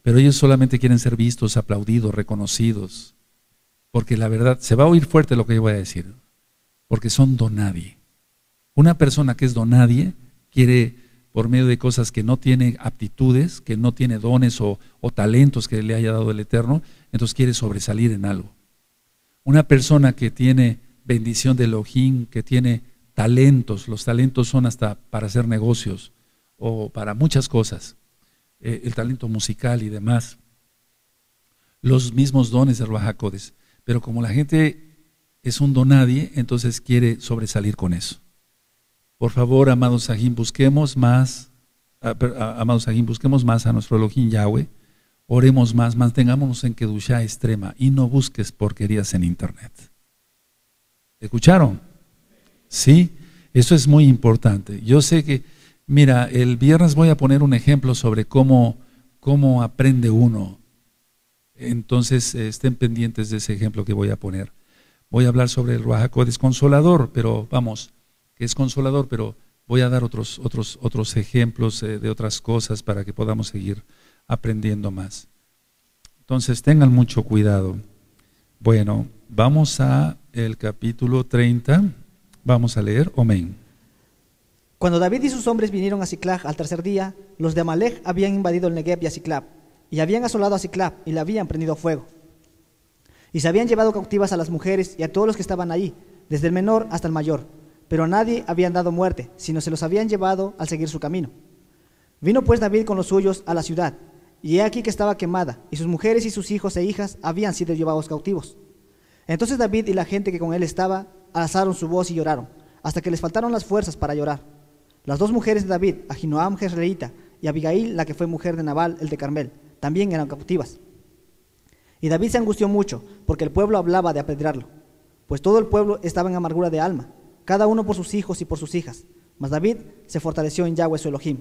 Pero ellos solamente quieren ser vistos, aplaudidos, reconocidos. Porque la verdad, se va a oír fuerte lo que yo voy a decir, porque son donadie. Una persona que es donadie quiere, por medio de cosas que no tiene aptitudes, que no tiene dones o talentos que le haya dado el Eterno, entonces quiere sobresalir en algo. Una persona que tiene bendición de Elohim, que tiene talentos, los talentos son hasta para hacer negocios o para muchas cosas, el talento musical y demás, los mismos dones de Ruach HaKodesh. Pero como la gente es un donadie, entonces quiere sobresalir con eso. Por favor, amados Sahim, busquemos más a nuestro Elohim Yahweh, oremos más, mantengámonos en Kedushá extrema y no busques porquerías en internet. ¿Escucharon? Sí, eso es muy importante. Yo sé que, mira, el viernes voy a poner un ejemplo sobre cómo aprende uno. Entonces estén pendientes de ese ejemplo que voy a poner. Voy a hablar sobre el Ruach HaKodesh consolador, pero vamos, que es consolador, pero voy a dar otros ejemplos de otras cosas para que podamos seguir aprendiendo más. Entonces tengan mucho cuidado. Bueno, vamos a el capítulo 30, vamos a leer, amén. Cuando David y sus hombres vinieron a Siclag al tercer día, los de Amalec habían invadido el Negev y a Siclag, y habían asolado a Siclag y le habían prendido fuego. Y se habían llevado cautivas a las mujeres y a todos los que estaban allí, desde el menor hasta el mayor, pero a nadie habían dado muerte, sino se los habían llevado al seguir su camino. Vino pues David con los suyos a la ciudad, y he aquí que estaba quemada, y sus mujeres y sus hijos e hijas habían sido llevados cautivos. Entonces David y la gente que con él estaba alzaron su voz y lloraron, hasta que les faltaron las fuerzas para llorar. Las dos mujeres de David, Ahinoam jezreelita y Abigail, la que fue mujer de Nabal, el de Carmel, también eran cautivas. Y David se angustió mucho, porque el pueblo hablaba de apedrearlo, pues todo el pueblo estaba en amargura de alma, cada uno por sus hijos y por sus hijas. Mas David se fortaleció en Yahweh su Elohim.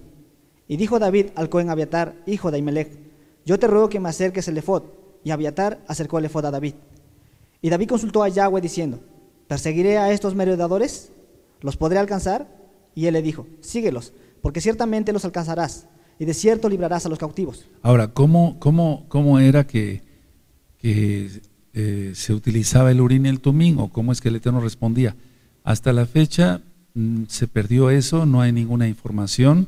Y dijo David al Cohen Abiatar, hijo de Ahimelech: yo te ruego que me acerques el efod. Y Abiatar acercó el efod a David. Y David consultó a Yahweh diciendo: ¿perseguiré a estos merodeadores? ¿Los podré alcanzar? Y él le dijo: síguelos, porque ciertamente los alcanzarás, y de cierto librarás a los cautivos. Ahora, ¿cómo era que se utilizaba el Urim y el Tumim, o cómo es que el Eterno respondía? Hasta la fecha se perdió eso, no hay ninguna información.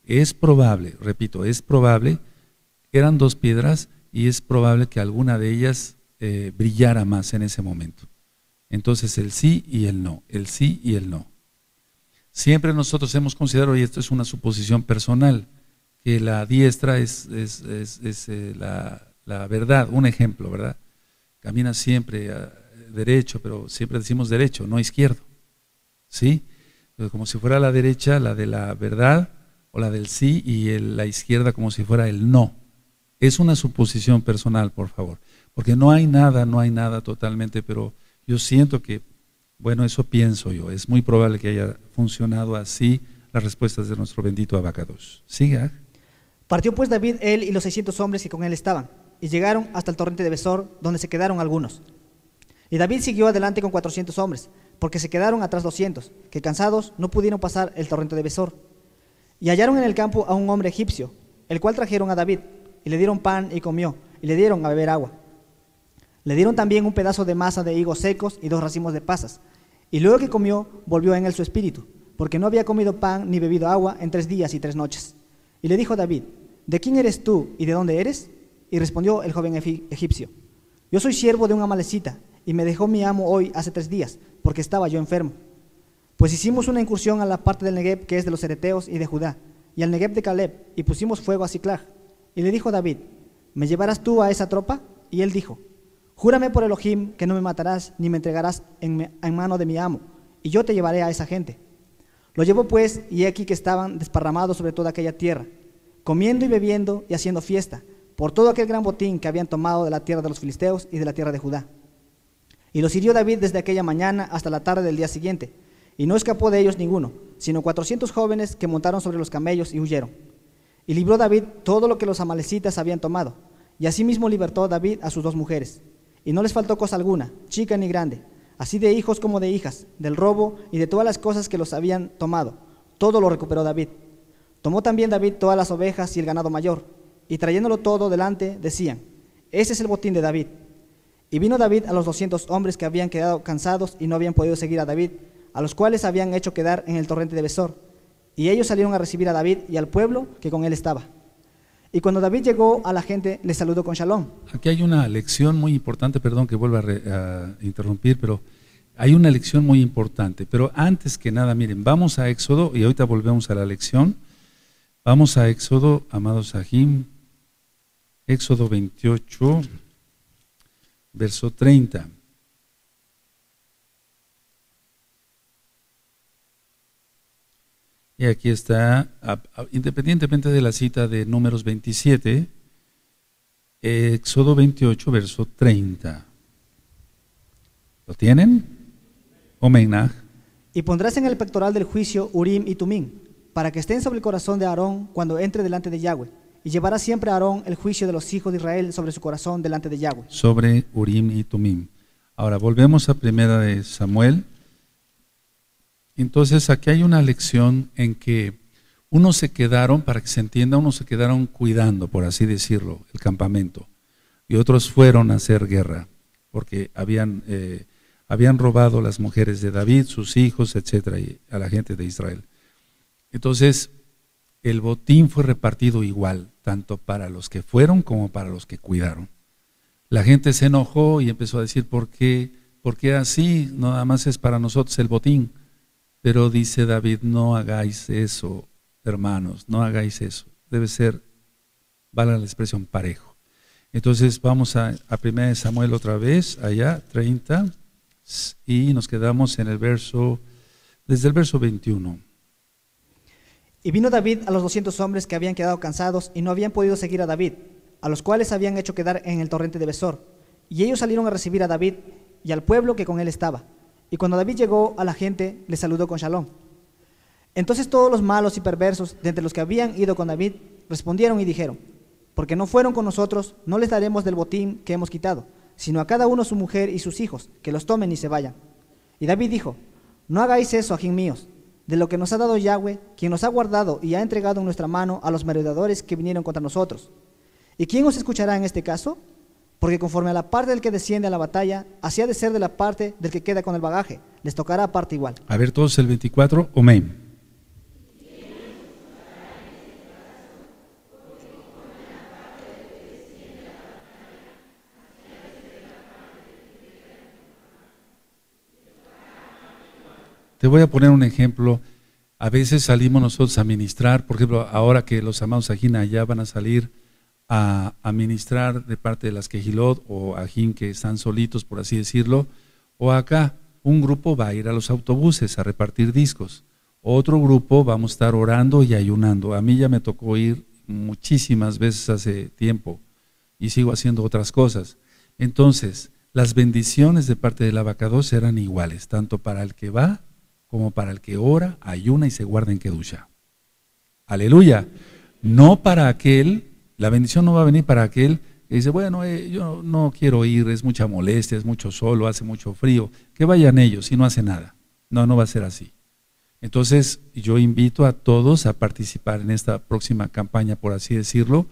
Es probable, repito, es probable, eran dos piedras y es probable que alguna de ellas brillara más en ese momento. Entonces el sí y el no, el sí y el no. Siempre nosotros hemos considerado, y esto es una suposición personal, que la diestra es la verdad, un ejemplo, ¿verdad? Camina siempre derecho, pero siempre decimos derecho, no izquierdo. ¿Sí? Como si fuera la derecha, la de la verdad, o la del sí, y la izquierda como si fuera el no. Es una suposición personal, por favor, porque no hay nada totalmente, pero yo siento que, bueno, eso pienso yo, es muy probable que haya funcionado así las respuestas de nuestro bendito Abacados. Siga. Partió pues David, él y los 600 hombres que con él estaban, y llegaron hasta el torrente de Besor, donde se quedaron algunos. Y David siguió adelante con 400 hombres, porque se quedaron atrás 200, que cansados no pudieron pasar el torrente de Besor. Y hallaron en el campo a un hombre egipcio, el cual trajeron a David, y le dieron pan y comió, y le dieron a beber agua. Le dieron también un pedazo de masa de higos secos y 2 racimos de pasas. Y luego que comió, volvió en él su espíritu, porque no había comido pan ni bebido agua en 3 días y 3 noches. Y le dijo David: ¿de quién eres tú y de dónde eres? Y respondió el joven egipcio: yo soy siervo de un amalecita, y me dejó mi amo hoy hace 3 días, porque estaba yo enfermo. Pues hicimos una incursión a la parte del Negev que es de los Ereteos y de Judá, y al Negev de Caleb, y pusimos fuego a Siclag. Y le dijo David, ¿me llevarás tú a esa tropa? Y él dijo, júrame por Elohim que no me matarás ni me entregarás en mano de mi amo, y yo te llevaré a esa gente. Lo llevó pues, y he aquí que estaban desparramados sobre toda aquella tierra, comiendo y bebiendo y haciendo fiesta, por todo aquel gran botín que habían tomado de la tierra de los filisteos y de la tierra de Judá. Y los hirió David desde aquella mañana hasta la tarde del día siguiente, y no escapó de ellos ninguno, sino 400 jóvenes que montaron sobre los camellos y huyeron. Y libró David todo lo que los amalecitas habían tomado, y asimismo libertó David a sus 2 mujeres. Y no les faltó cosa alguna, chica ni grande, así de hijos como de hijas, del robo y de todas las cosas que los habían tomado. Todo lo recuperó David. Tomó también David todas las ovejas y el ganado mayor, y trayéndolo todo delante, decían, ese es el botín de David. Y vino David a los 200 hombres que habían quedado cansados y no habían podido seguir a David, a los cuales habían hecho quedar en el torrente de Besor. Y ellos salieron a recibir a David y al pueblo que con él estaba. Y cuando David llegó a la gente, les saludó con shalom. Aquí hay una lección muy importante, perdón que vuelva a interrumpir, pero hay una lección muy importante. Pero antes que nada, miren, vamos a Éxodo y ahorita volvemos a la lección. Vamos a Éxodo, amados Sahim, Éxodo 28, verso 30. Y aquí está, independientemente de la cita de Números 27, Éxodo 28, verso 30. ¿Lo tienen? Omenaj. Y pondrás en el pectoral del juicio Urim y Tumim, para que estén sobre el corazón de Aarón cuando entre delante de Yahweh. Y llevará siempre a Aarón el juicio de los hijos de Israel sobre su corazón delante de Yahweh. Sobre Urim y Tumim. Ahora volvemos a primera de Samuel. Entonces aquí hay una lección en que unos se quedaron, para que se entienda, unos se quedaron cuidando, por así decirlo, el campamento, y otros fueron a hacer guerra, porque habían robado las mujeres de David, sus hijos, etcétera, y a la gente de Israel. Entonces el botín fue repartido igual, tanto para los que fueron como para los que cuidaron. La gente se enojó y empezó a decir, ¿por qué así? Nada más es para nosotros el botín. Pero dice David, no hagáis eso, hermanos, no hagáis eso. Debe ser, vale la expresión, parejo. Entonces vamos a 1 Samuel otra vez, allá, 30, y nos quedamos en el verso, desde el verso 21. Y vino David a los 200 hombres que habían quedado cansados y no habían podido seguir a David, a los cuales habían hecho quedar en el torrente de Besor. Y ellos salieron a recibir a David y al pueblo que con él estaba. Y cuando David llegó a la gente, le saludó con shalom. Entonces todos los malos y perversos de entre los que habían ido con David respondieron y dijeron, porque no fueron con nosotros, no les daremos del botín que hemos quitado, sino a cada uno su mujer y sus hijos, que los tomen y se vayan. Y David dijo, no hagáis eso, ajín míos, de lo que nos ha dado Yahweh, quien nos ha guardado y ha entregado en nuestra mano a los merodeadores que vinieron contra nosotros. ¿Y quién os escuchará en este caso? Porque conforme a la parte del que desciende a la batalla, así ha de ser de la parte del que queda con el bagaje, les tocará parte igual. A ver todos el 24, amén. Te voy a poner un ejemplo. A veces salimos nosotros a ministrar, por ejemplo, ahora que los amados Ajín allá van a salir a ministrar de parte de las Quejilot o Ajín que están solitos, por así decirlo, o acá un grupo va a ir a los autobuses a repartir discos, otro grupo vamos a estar orando y ayunando. A mí ya me tocó ir muchísimas veces hace tiempo y sigo haciendo otras cosas. Entonces, las bendiciones de parte del abacados eran iguales, tanto para el que va como para el que ora, ayuna y se guarda en Kedusha. Aleluya. No para aquel, la bendición no va a venir para aquel que dice, bueno, yo no quiero ir, es mucha molestia, es mucho solo, hace mucho frío, que vayan ellos y no hace nada. No, no va a ser así. Entonces, yo invito a todos a participar en esta próxima campaña, por así decirlo,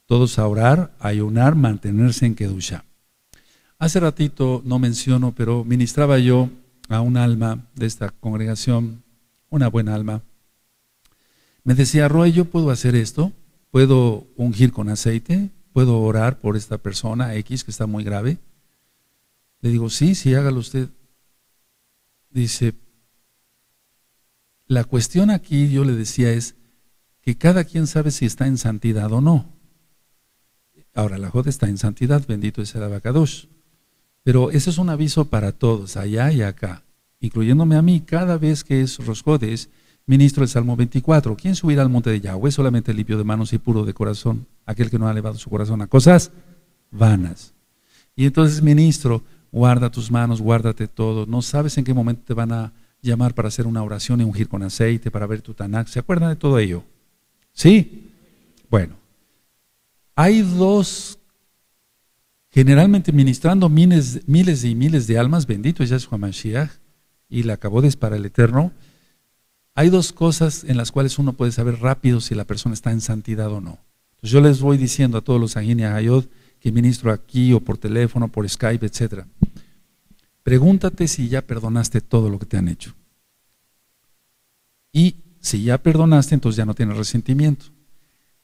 todos a orar, a ayunar, mantenerse en Kedusha. Hace ratito, no menciono, pero ministraba yo a un alma de esta congregación, una buena alma. Me decía, Roy, ¿yo puedo hacer esto? ¿Puedo ungir con aceite? ¿Puedo orar por esta persona X que está muy grave? Le digo, sí, hágalo usted. Dice, la cuestión aquí, yo le decía, es que cada quien sabe si está en santidad o no. Ahora, la Jod está en santidad, bendito es el Abacadosh. Pero ese es un aviso para todos, allá y acá, incluyéndome a mí. Cada vez que es Rosh Hodesh, ministro el Salmo 24. ¿Quién subirá al monte de Yahweh? Solamente limpio de manos y puro de corazón, aquel que no ha elevado su corazón a cosas vanas. Y entonces, ministro, guarda tus manos, guárdate todo. No sabes en qué momento te van a llamar para hacer una oración y ungir con aceite, para ver tu Tanakh. ¿Se acuerdan de todo ello? ¿Sí? Bueno, hay dos, generalmente ministrando miles y miles de almas, bendito es Yahshua Mashiach, y la Kabodes para el Eterno. Hay dos cosas en las cuales uno puede saber rápido si la persona está en santidad o no. Entonces yo les voy diciendo a todos los Ajín y Hayod que ministro aquí o por teléfono, por Skype, etc. Pregúntate si ya perdonaste todo lo que te han hecho. Y si ya perdonaste, entonces ya no tienes resentimiento.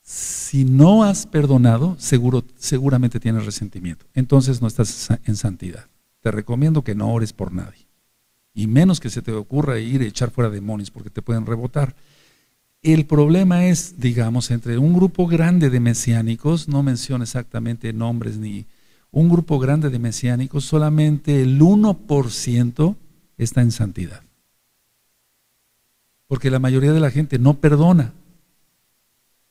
Si no has perdonado, seguramente tienes resentimiento. Entonces no estás en santidad. Te recomiendo que no ores por nadie. Y menos que se te ocurra ir a echar fuera demonios porque te pueden rebotar. El problema es, digamos, entre un grupo grande de mesiánicos, no menciono exactamente nombres ni un grupo grande de mesiánicos, solamente el 1% está en santidad. Porque la mayoría de la gente no perdona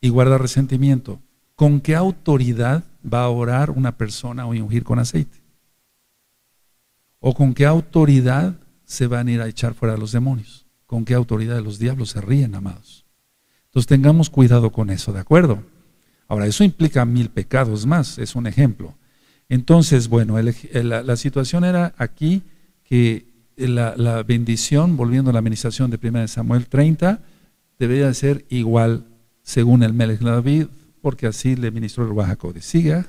y guarda resentimiento. ¿Con qué autoridad va a orar una persona o ungir con aceite? ¿O con qué autoridad se van a ir a echar fuera a los demonios? ¿Con qué autoridad? Los diablos se ríen, amados. Entonces tengamos cuidado con eso, ¿de acuerdo? Ahora, eso implica 1000 pecados más, es un ejemplo. Entonces, bueno, la situación era aquí que la bendición, volviendo a la administración de 1 Samuel 30, debería ser igual según el Melech David, porque así le ministró el Ruach HaKodesh. Siga.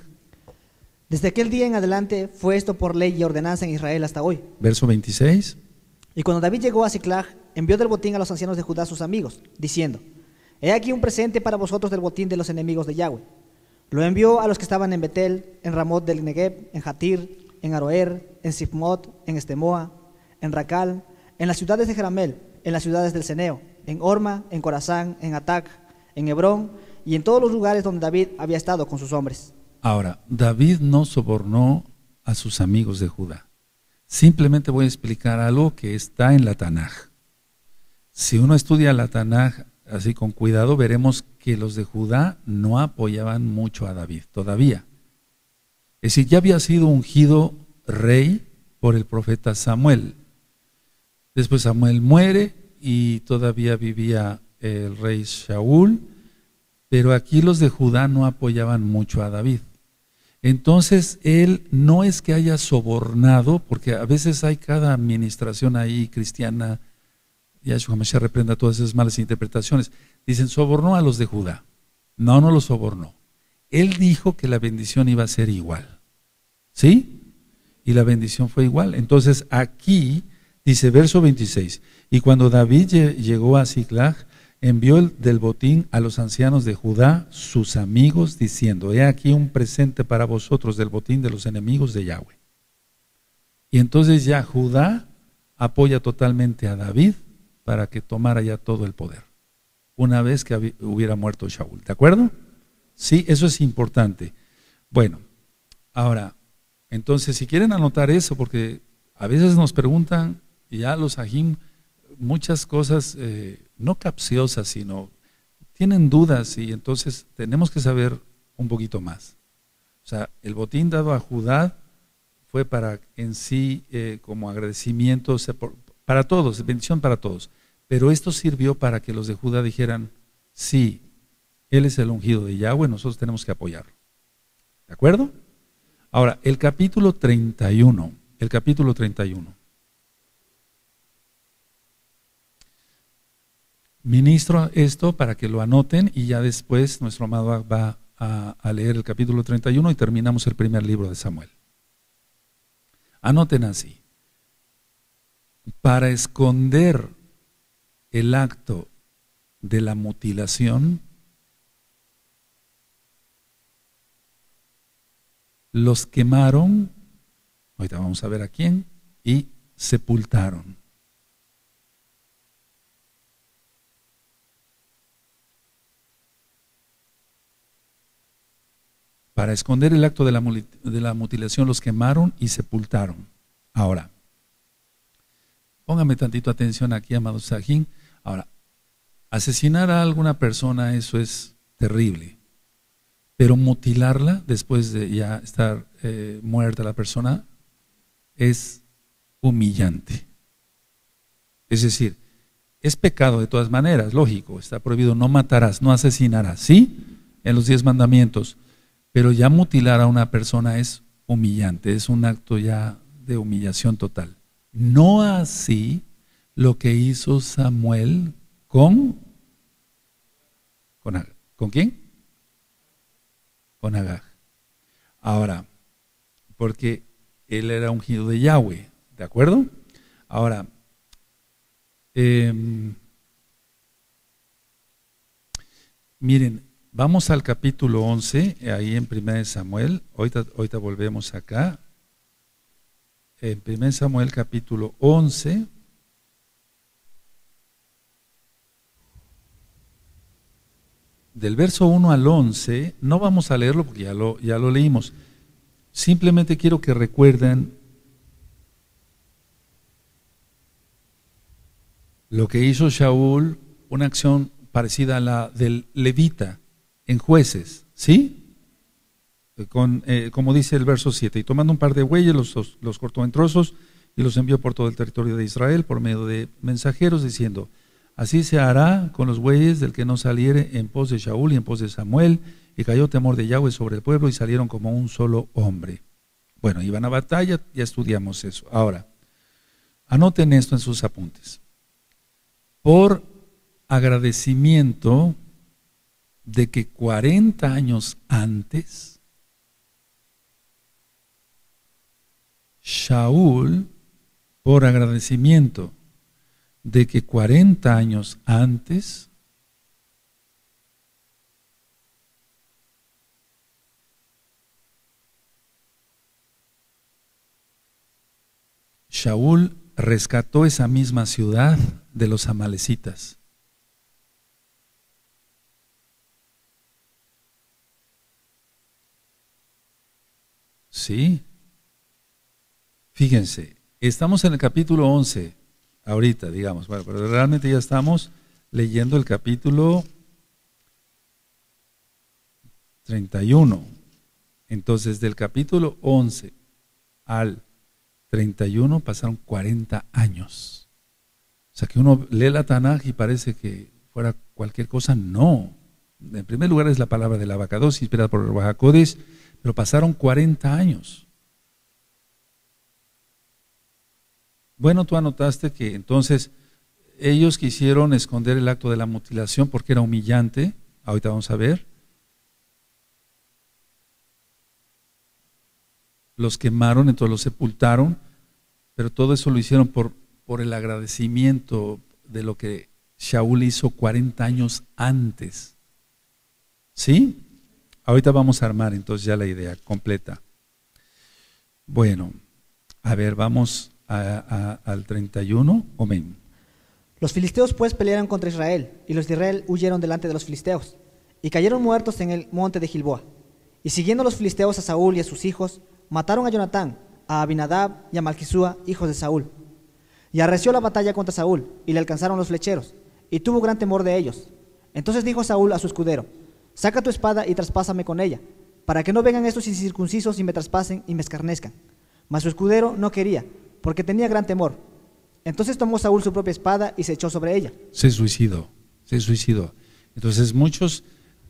Desde aquel día en adelante fue esto por ley y ordenanza en Israel hasta hoy. Verso 26. Y cuando David llegó a Siclag, envió del botín a los ancianos de Judá sus amigos, diciendo: He aquí un presente para vosotros del botín de los enemigos de Yahweh. Lo envió a los que estaban en Betel, en Ramot del Negev, en Jatir, en Aroer, en Sifmot, en Estemoa, en Racal, en las ciudades de Jeramel, en las ciudades del Ceneo, en Orma, en Corazán, en Atac, en Hebrón y en todos los lugares donde David había estado con sus hombres. Ahora, David no sobornó a sus amigos de Judá. Simplemente voy a explicar algo que está en la Tanaj. Si uno estudia la Tanaj así con cuidado, veremos que los de Judá no apoyaban mucho a David todavía. Es decir, ya había sido ungido rey por el profeta Samuel. Después Samuel muere y todavía vivía el rey Shaul, pero aquí los de Judá no apoyaban mucho a David. Entonces él no es que haya sobornado, porque a veces hay cada administración ahí cristiana, Yahshua Mashiach reprenda todas esas malas interpretaciones, dicen sobornó a los de Judá. No, no los sobornó. Él dijo que la bendición iba a ser igual. ¿Sí? Y la bendición fue igual. Entonces aquí dice verso 26, y cuando David llegó a Siclag, envió del botín a los ancianos de Judá, sus amigos, diciendo: He aquí un presente para vosotros del botín de los enemigos de Yahweh. Y entonces ya Judá apoya totalmente a David para que tomara ya todo el poder, una vez que hubiera muerto Shaul. ¿De acuerdo? Sí, eso es importante. Bueno, ahora, entonces si quieren anotar eso, porque a veces nos preguntan, ya los ajim, muchas cosas no capciosas, sino tienen dudas, y entonces tenemos que saber un poquito más. O sea, el botín dado a Judá fue para en sí como agradecimiento, o sea, para todos, bendición para todos. Pero esto sirvió para que los de Judá dijeran: sí, él es el ungido de Yahweh, nosotros tenemos que apoyarlo. ¿De acuerdo? Ahora, el capítulo 31. Ministro esto para que lo anoten, y ya después nuestro amado va a leer el capítulo 31 y terminamos el primer libro de Samuel. Anoten así: para esconder el acto de la mutilación, los quemaron, ahorita vamos a ver a quién, y sepultaron. Para esconder el acto de la mutilación los quemaron y sepultaron. Ahora, póngame tantito atención aquí, amado Sajín. Ahora, asesinar a alguna persona, eso es terrible. Pero mutilarla después de ya estar muerta la persona es humillante. Es decir, es pecado de todas maneras, lógico, está prohibido, no matarás, no asesinarás, ¿sí? En los 10 mandamientos. Pero ya mutilar a una persona es humillante, es un acto ya de humillación total. No así lo que hizo Samuel ¿con quién? Con Agag. Ahora, porque él era ungido de Yahweh, ¿de acuerdo? Ahora, miren, vamos al capítulo 11, ahí en 1 Samuel, ahorita volvemos acá, en 1 Samuel capítulo 11, del verso 1 al 11, no vamos a leerlo porque ya lo leímos, simplemente quiero que recuerden lo que hizo Shaul, una acción parecida a la del levita en Jueces, ¿sí? Como dice el verso 7, y tomando un par de bueyes los cortó en trozos y los envió por todo el territorio de Israel por medio de mensajeros diciendo, así se hará con los bueyes del que no saliere en pos de Shaul y en pos de Samuel, y cayó temor de Yahweh sobre el pueblo y salieron como un solo hombre. Bueno, iban a batalla, ya estudiamos eso. Ahora, anoten esto en sus apuntes. Por agradecimiento de que 40 años antes, Shaul, por agradecimiento de que 40 años antes, Shaul rescató esa misma ciudad de los amalecitas. Sí. Fíjense, estamos en el capítulo 11, ahorita, digamos, bueno, pero realmente ya estamos leyendo el capítulo 31. Entonces, del capítulo 11 al 31 pasaron 40 años. O sea, que uno lee la Tanaj y parece que fuera cualquier cosa. No. En primer lugar es la palabra del Abacados, inspirada por el Ruach HaKodesh, pero pasaron 40 años. Bueno, tú anotaste que entonces ellos quisieron esconder el acto de la mutilación porque era humillante. Ahorita vamos a ver. Los quemaron, entonces los sepultaron, pero todo eso lo hicieron por el agradecimiento de lo que Shaul hizo 40 años antes. ¿Sí? Ahorita vamos a armar entonces ya la idea completa. Bueno, a ver, vamos al 31. Amén. Los filisteos pues pelearon contra Israel, y los de Israel huyeron delante de los filisteos, y cayeron muertos en el monte de Gilboa. Y siguiendo los filisteos a Saúl y a sus hijos, mataron a Jonatán, a Abinadab y a Malquisúa, hijos de Saúl. Y arreció la batalla contra Saúl, y le alcanzaron los flecheros, y tuvo gran temor de ellos. Entonces dijo Saúl a su escudero, saca tu espada y traspásame con ella, para que no vengan estos incircuncisos y me traspasen y me escarnezcan. Mas su escudero no quería, porque tenía gran temor. Entonces tomó Saúl su propia espada y se echó sobre ella. Se suicidó. Entonces muchos,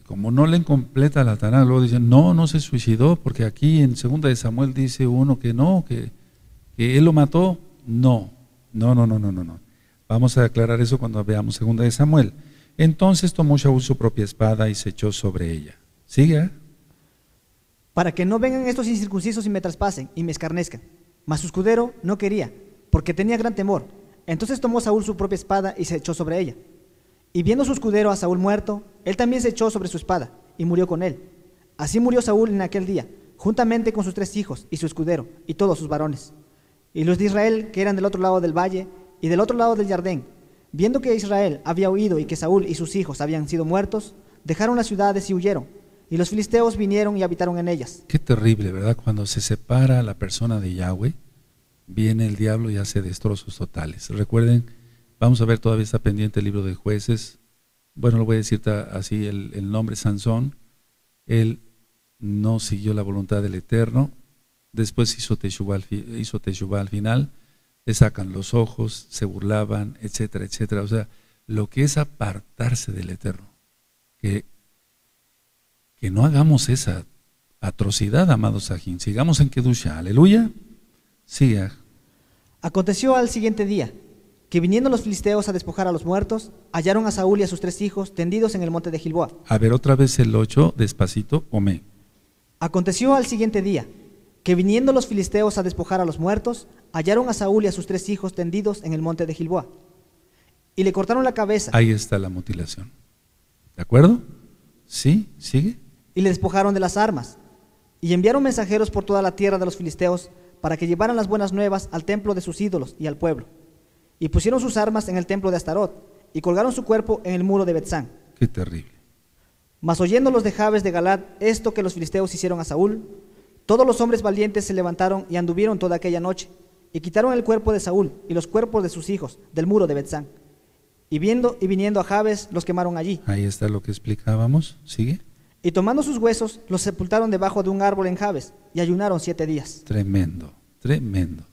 como no leen completa la Tanaj, luego dicen, no se suicidó, porque aquí en 2 de Samuel dice uno que no, que él lo mató. No. Vamos a aclarar eso cuando veamos 2 de Samuel. Entonces tomó Saúl su propia espada y se echó sobre ella. ¿Sigue? Para que no vengan estos incircuncisos y me traspasen y me escarnezcan. Mas su escudero no quería, porque tenía gran temor. Entonces tomó Saúl su propia espada y se echó sobre ella. Y viendo su escudero a Saúl muerto, él también se echó sobre su espada y murió con él. Así murió Saúl en aquel día, juntamente con sus 3 hijos y su escudero y todos sus varones. Y los de Israel, que eran del otro lado del valle y del otro lado del Jardén, viendo que Israel había huido y que Saúl y sus hijos habían sido muertos, dejaron las ciudades y huyeron. y los filisteos vinieron y habitaron en ellas. Qué terrible, ¿verdad? Cuando se separa la persona de Yahweh, viene el diablo y hace destrozos totales. Recuerden, vamos a ver, todavía está pendiente el libro de Jueces. Bueno, lo voy a decir así, el nombre Sansón. Él no siguió la voluntad del Eterno, después hizo teshuvá al final, le sacan los ojos, se burlaban, etcétera, etcétera. O sea, lo que es apartarse del Eterno. Que no hagamos esa atrocidad, amados Sajín. Sigamos en Kedusha, aleluya. Siga. Aconteció al siguiente día, que viniendo los filisteos a despojar a los muertos, hallaron a Saúl y a sus 3 hijos tendidos en el monte de Gilboa. A ver, otra vez el 8, despacito, omé. Aconteció al siguiente día, que viniendo los filisteos a despojar a los muertos, hallaron a Saúl y a sus 3 hijos tendidos en el monte de Gilboa. Y le cortaron la cabeza. Ahí está la mutilación. ¿De acuerdo? ¿Sí? ¿Sigue? Y le despojaron de las armas. Y enviaron mensajeros por toda la tierra de los filisteos para que llevaran las buenas nuevas al templo de sus ídolos y al pueblo. Y pusieron sus armas en el templo de Astarot y colgaron su cuerpo en el muro de Betzán. Qué terrible. Mas oyendo los de Jabes de Galad esto que los filisteos hicieron a Saúl, todos los hombres valientes se levantaron y anduvieron toda aquella noche, y quitaron el cuerpo de Saúl y los cuerpos de sus hijos del muro de Betzán. Y viniendo a Jabes, los quemaron allí. Ahí está lo que explicábamos. ¿Sigue? Y tomando sus huesos, los sepultaron debajo de un árbol en Jabes, y ayunaron 7 días. Tremendo, tremendo.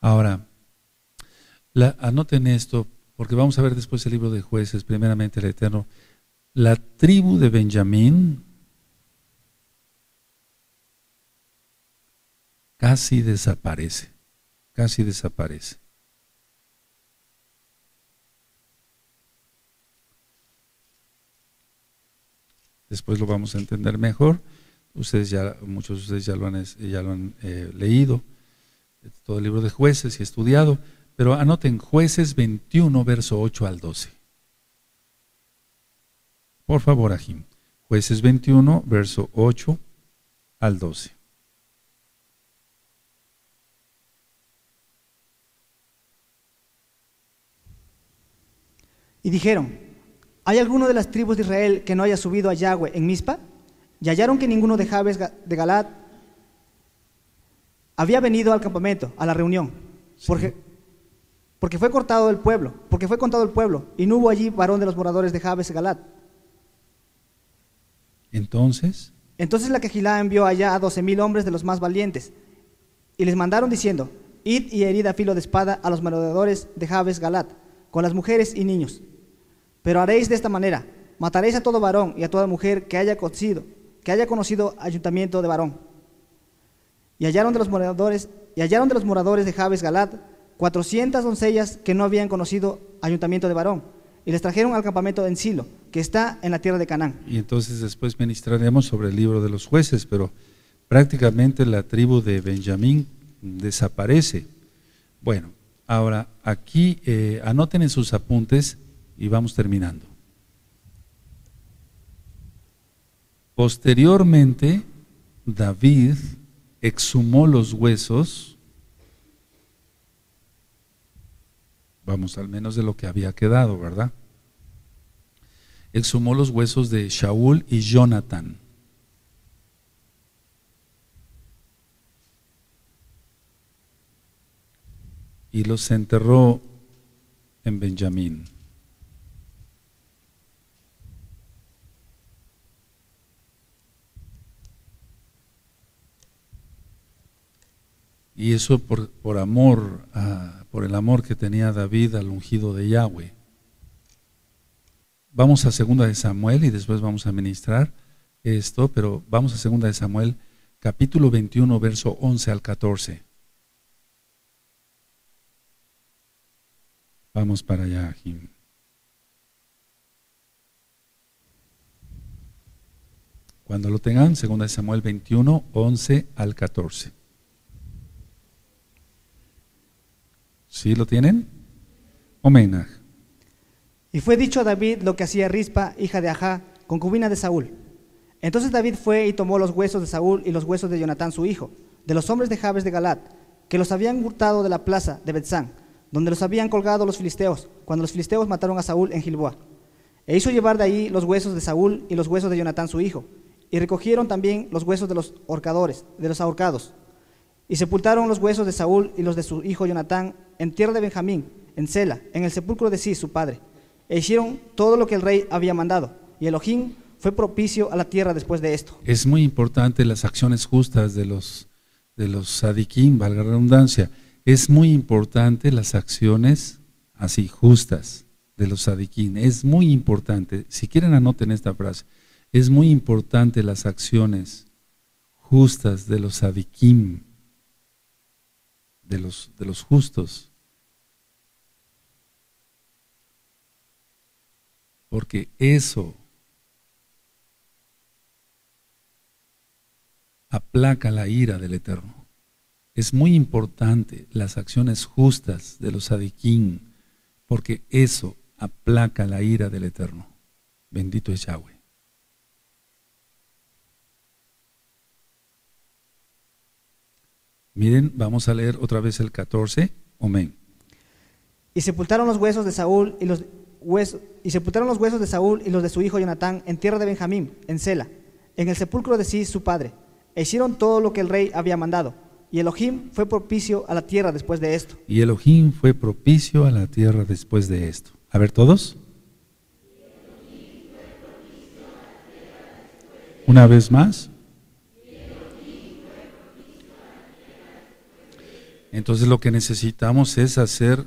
Ahora, anoten esto, porque vamos a ver después el libro de Jueces, primeramente el Eterno. La tribu de Benjamín casi desaparece, casi desaparece. Después lo vamos a entender mejor. Muchos de ustedes ya lo han leído, todo el libro de Jueces y estudiado, pero anoten Jueces 21, verso 8 al 12. Por favor, Ajim. Jueces 21, verso 8 al 12. Y dijeron: ¿hay alguno de las tribus de Israel que no haya subido a Yahweh en Mizpa? Y hallaron que ninguno de Jabes de Galad había venido al campamento, a la reunión, sí. porque fue contado el pueblo, y no hubo allí varón de los moradores de Jabes de Galad. Entonces la Quejilá envió allá a 12,000 hombres de los más valientes, y les mandaron diciendo: id y herid a filo de espada a los moradores de Jabes Galad, con las mujeres y niños. Pero haréis de esta manera: mataréis a todo varón y a toda mujer que haya conocido ayuntamiento de varón. Y hallaron de los moradores de Jabes Galad 400 doncellas que no habían conocido ayuntamiento de varón, y les trajeron al campamento en Silo, que está en la tierra de Canaán. Y entonces después ministraremos sobre el libro de los Jueces, pero prácticamente la tribu de Benjamín desaparece. Bueno, ahora aquí anoten en sus apuntes y vamos terminando. Posteriormente, David exhumó los huesos, vamos, al menos de lo que había quedado, ¿verdad? Exhumó los huesos de Shaul y Jonatán. Y los enterró en Benjamín. Y eso por el amor que tenía David al ungido de Yahweh. Vamos a 2 de Samuel y después vamos a ministrar esto, pero vamos a 2 de Samuel, capítulo 21, verso 11 al 14. Vamos para allá, Jim. Cuando lo tengan, 2 de Samuel 21, 11 al 14. ¿Sí lo tienen? Omenaj. Y fue dicho a David lo que hacía Rispa, hija de Ajá, concubina de Saúl. Entonces David fue y tomó los huesos de Saúl y los huesos de Jonatán su hijo, de los hombres de Jabes de Galad, que los habían hurtado de la plaza de Betzán, donde los habían colgado los filisteos, cuando los filisteos mataron a Saúl en Gilboa. E hizo llevar de ahí los huesos de Saúl y los huesos de Jonatán su hijo, y recogieron también los huesos de los ahorcados, y sepultaron los huesos de Saúl y los de su hijo Jonatán en tierra de Benjamín, en Sela, en el sepulcro de Cis su padre. E hicieron todo lo que el rey había mandado, y Elohim fue propicio a la tierra después de esto. Es muy importante las acciones justas de los sadiquín, valga la redundancia. Es muy importante las acciones así justas de los sadiquín. Es muy importante. Si quieren, anoten esta frase. Es muy importante las acciones justas de los sadiquín, de los justos. Porque eso aplaca la ira del Eterno. Es muy importante las acciones justas de los sadiquín, porque eso aplaca la ira del Eterno. Bendito es Yahweh. Miren, vamos a leer otra vez el 14. Amén. Y sepultaron los huesos de Saúl y los de su hijo Jonatán en tierra de Benjamín, en Sela, en el sepulcro de Cis su padre. E hicieron todo lo que el rey había mandado. Y Elohim fue propicio a la tierra después de esto. Y Elohim fue propicio a la tierra después de esto. A ver, todos. Una vez más. Entonces lo que necesitamos es hacer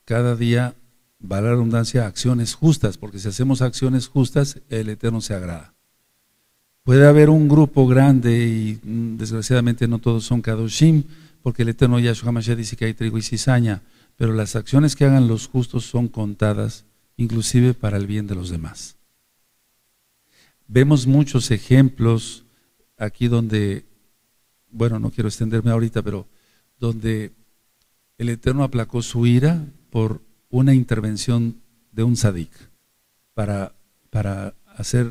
cada día, valga la redundancia, acciones justas, porque si hacemos acciones justas, el Eterno se agrada. Puede haber un grupo grande y desgraciadamente no todos son Kadoshim, porque el Eterno Yahshua Mashiach dice que hay trigo y cizaña, pero las acciones que hagan los justos son contadas, inclusive para el bien de los demás. Vemos muchos ejemplos aquí donde, bueno, no quiero extenderme ahorita, pero donde el Eterno aplacó su ira por una intervención de un sadik para hacer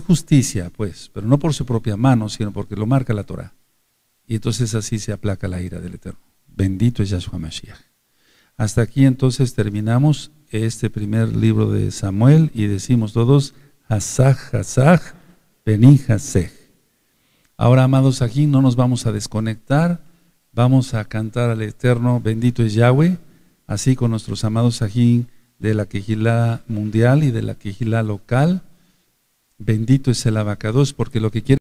justicia, pues, pero no por su propia mano, sino porque lo marca la Torah. Y entonces así se aplaca la ira del Eterno. Bendito es Yahshua Mashiach. Hasta aquí entonces terminamos este primer libro de Samuel y decimos todos, Hasaj, Hasaj, Beni Hasej. Ahora, amados, aquí no nos vamos a desconectar, vamos a cantar al Eterno, bendito es Yahweh, así con nuestros amados Sajín de la Quejilá mundial y de la Quejilá local. Bendito es el Abacados, porque lo que quiere